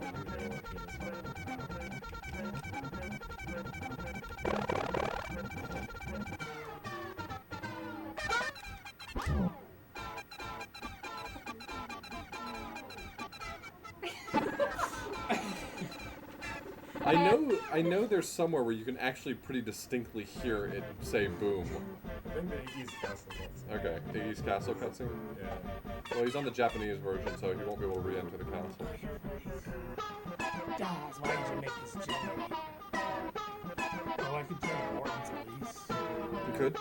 I do know what he is. I know there's somewhere where you can actually pretty distinctly hear it say boom. I think the East Castle cutscene. Okay, Iggy's castle cutscene? Yeah. Well, he's on the Japanese version, so he won't be able to re-enter the castle. Guys, why did you make this generate? Oh, I could play Mortons at least. You could?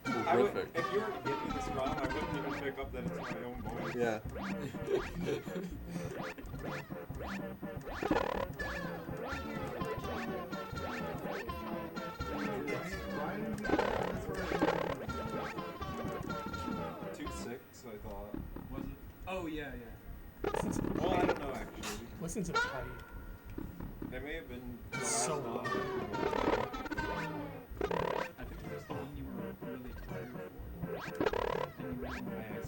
Horrific. If you were to give me this run, I wouldn't even pick up that it's my own voice. Yeah. Two six, I thought. was it? Oh, yeah, yeah. Listen to the Well, I pipe. don't know actually. Listen to the pipe. It may have been the It's last so number. low. I think it was the one you were really tired for. And you really Thanks.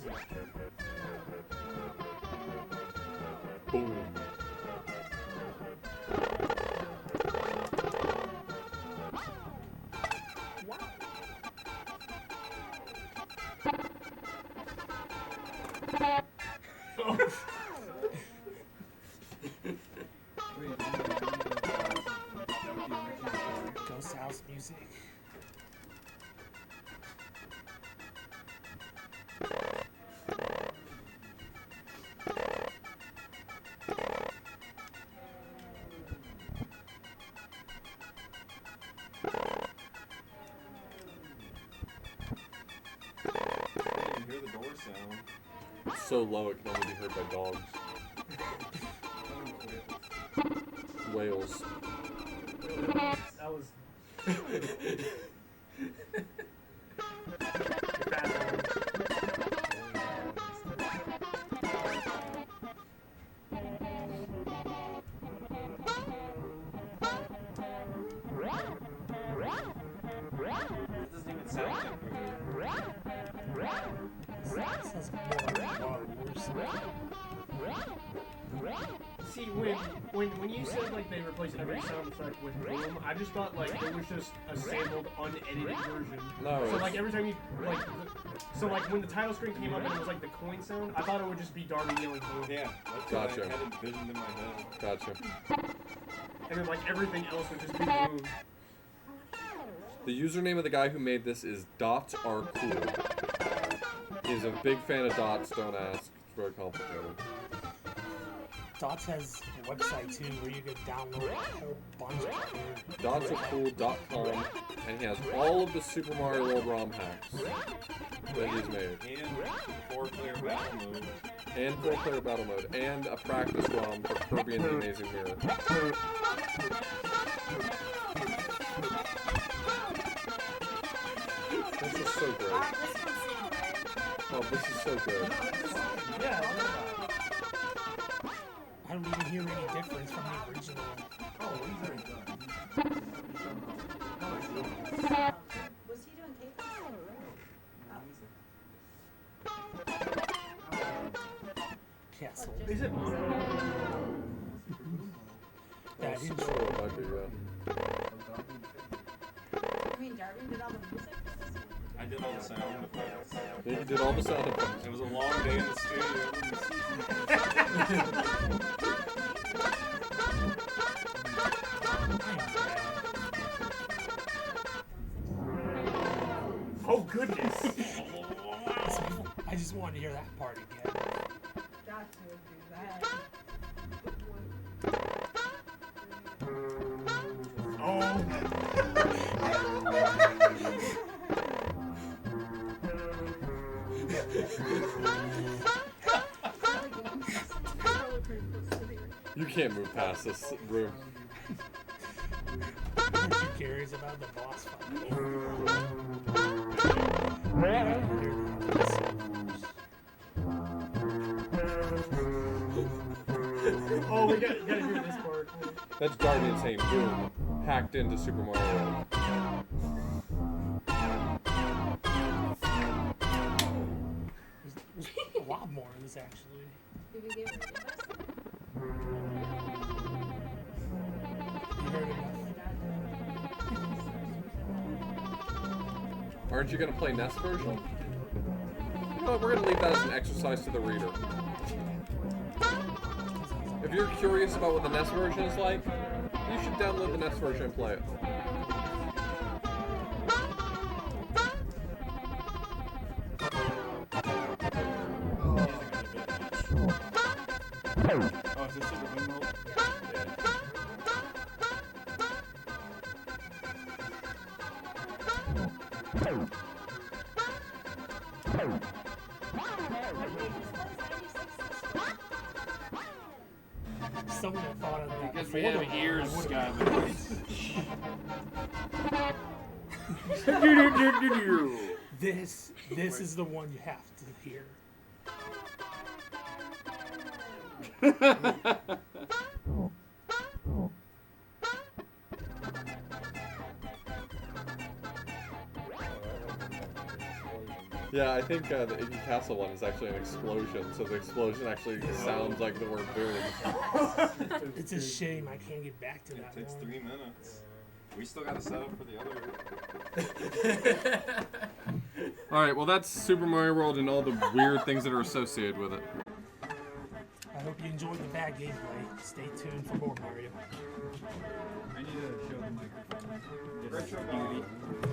Boom. Ghost house music. I can hear the door sound. It's so low it can only be heard by dogs. Whales. That was. That doesn't even sound like Sounds more like See, when you said like they replaced every sound effect with boom, I just thought like it was just a sampled, unedited version. No, So it's- like every time you like, so like when the title screen came up and it was like the coin sound, I thought it would just be Darby yelling boom. Yeah, that's Gotcha. what I had envisioned in my head. Gotcha. And then like everything else would just be boom. The username of the guy who made this is Dots Are Cool. He's a big fan of dots, don't ask. It's very complicated. Dots has a website too where you can download a whole bunch of Dotsarecool.com, and he has all of the Super Mario World ROM hacks that he's made. And 4-player battle mode. And 4-player battle mode, and a practice ROM for Kirby and the Amazing Mirror. This is so great. Oh, this is so good. Yeah. I don't even hear any difference from the original. Oh, he's already done. Was he doing K-pop? Castle. Is it? That Oh, intro. sure, it might be, yeah. I mean, Darby did all the music for this one? I did all the sound effects. He did all the sound effects. It was a long day in the Oh goodness. I just wanted to hear that part again. Got to do that. You can't move past this room. Aren't you curious about the boss fight? Oh, we gotta hear this part. That's Darby Insane Boom, hacked into Super Mario World. There's a lot more of this actually. Did we get rid of this? You heard enough? Aren't you gonna play NES version? You know what, we're gonna leave that as an exercise to the reader. If you're curious about what the NES version is like, you should download the NES version and play it. Oh, is this in the wing mode? Someone had thought of that. Because we before have the ears, war. Skyman. This is the one you have to hear. Yeah, I think the Iggy Castle one is actually an explosion, so the explosion actually sounds like the word boom. It's a shame I can't get back to that It takes one. 3 minutes. We still gotta set up for the other. Alright, well that's Super Mario World and all the weird things that are associated with it. I hope you enjoyed the bad gameplay. Stay tuned for more Mario. I need to show the microphone. Retrobob.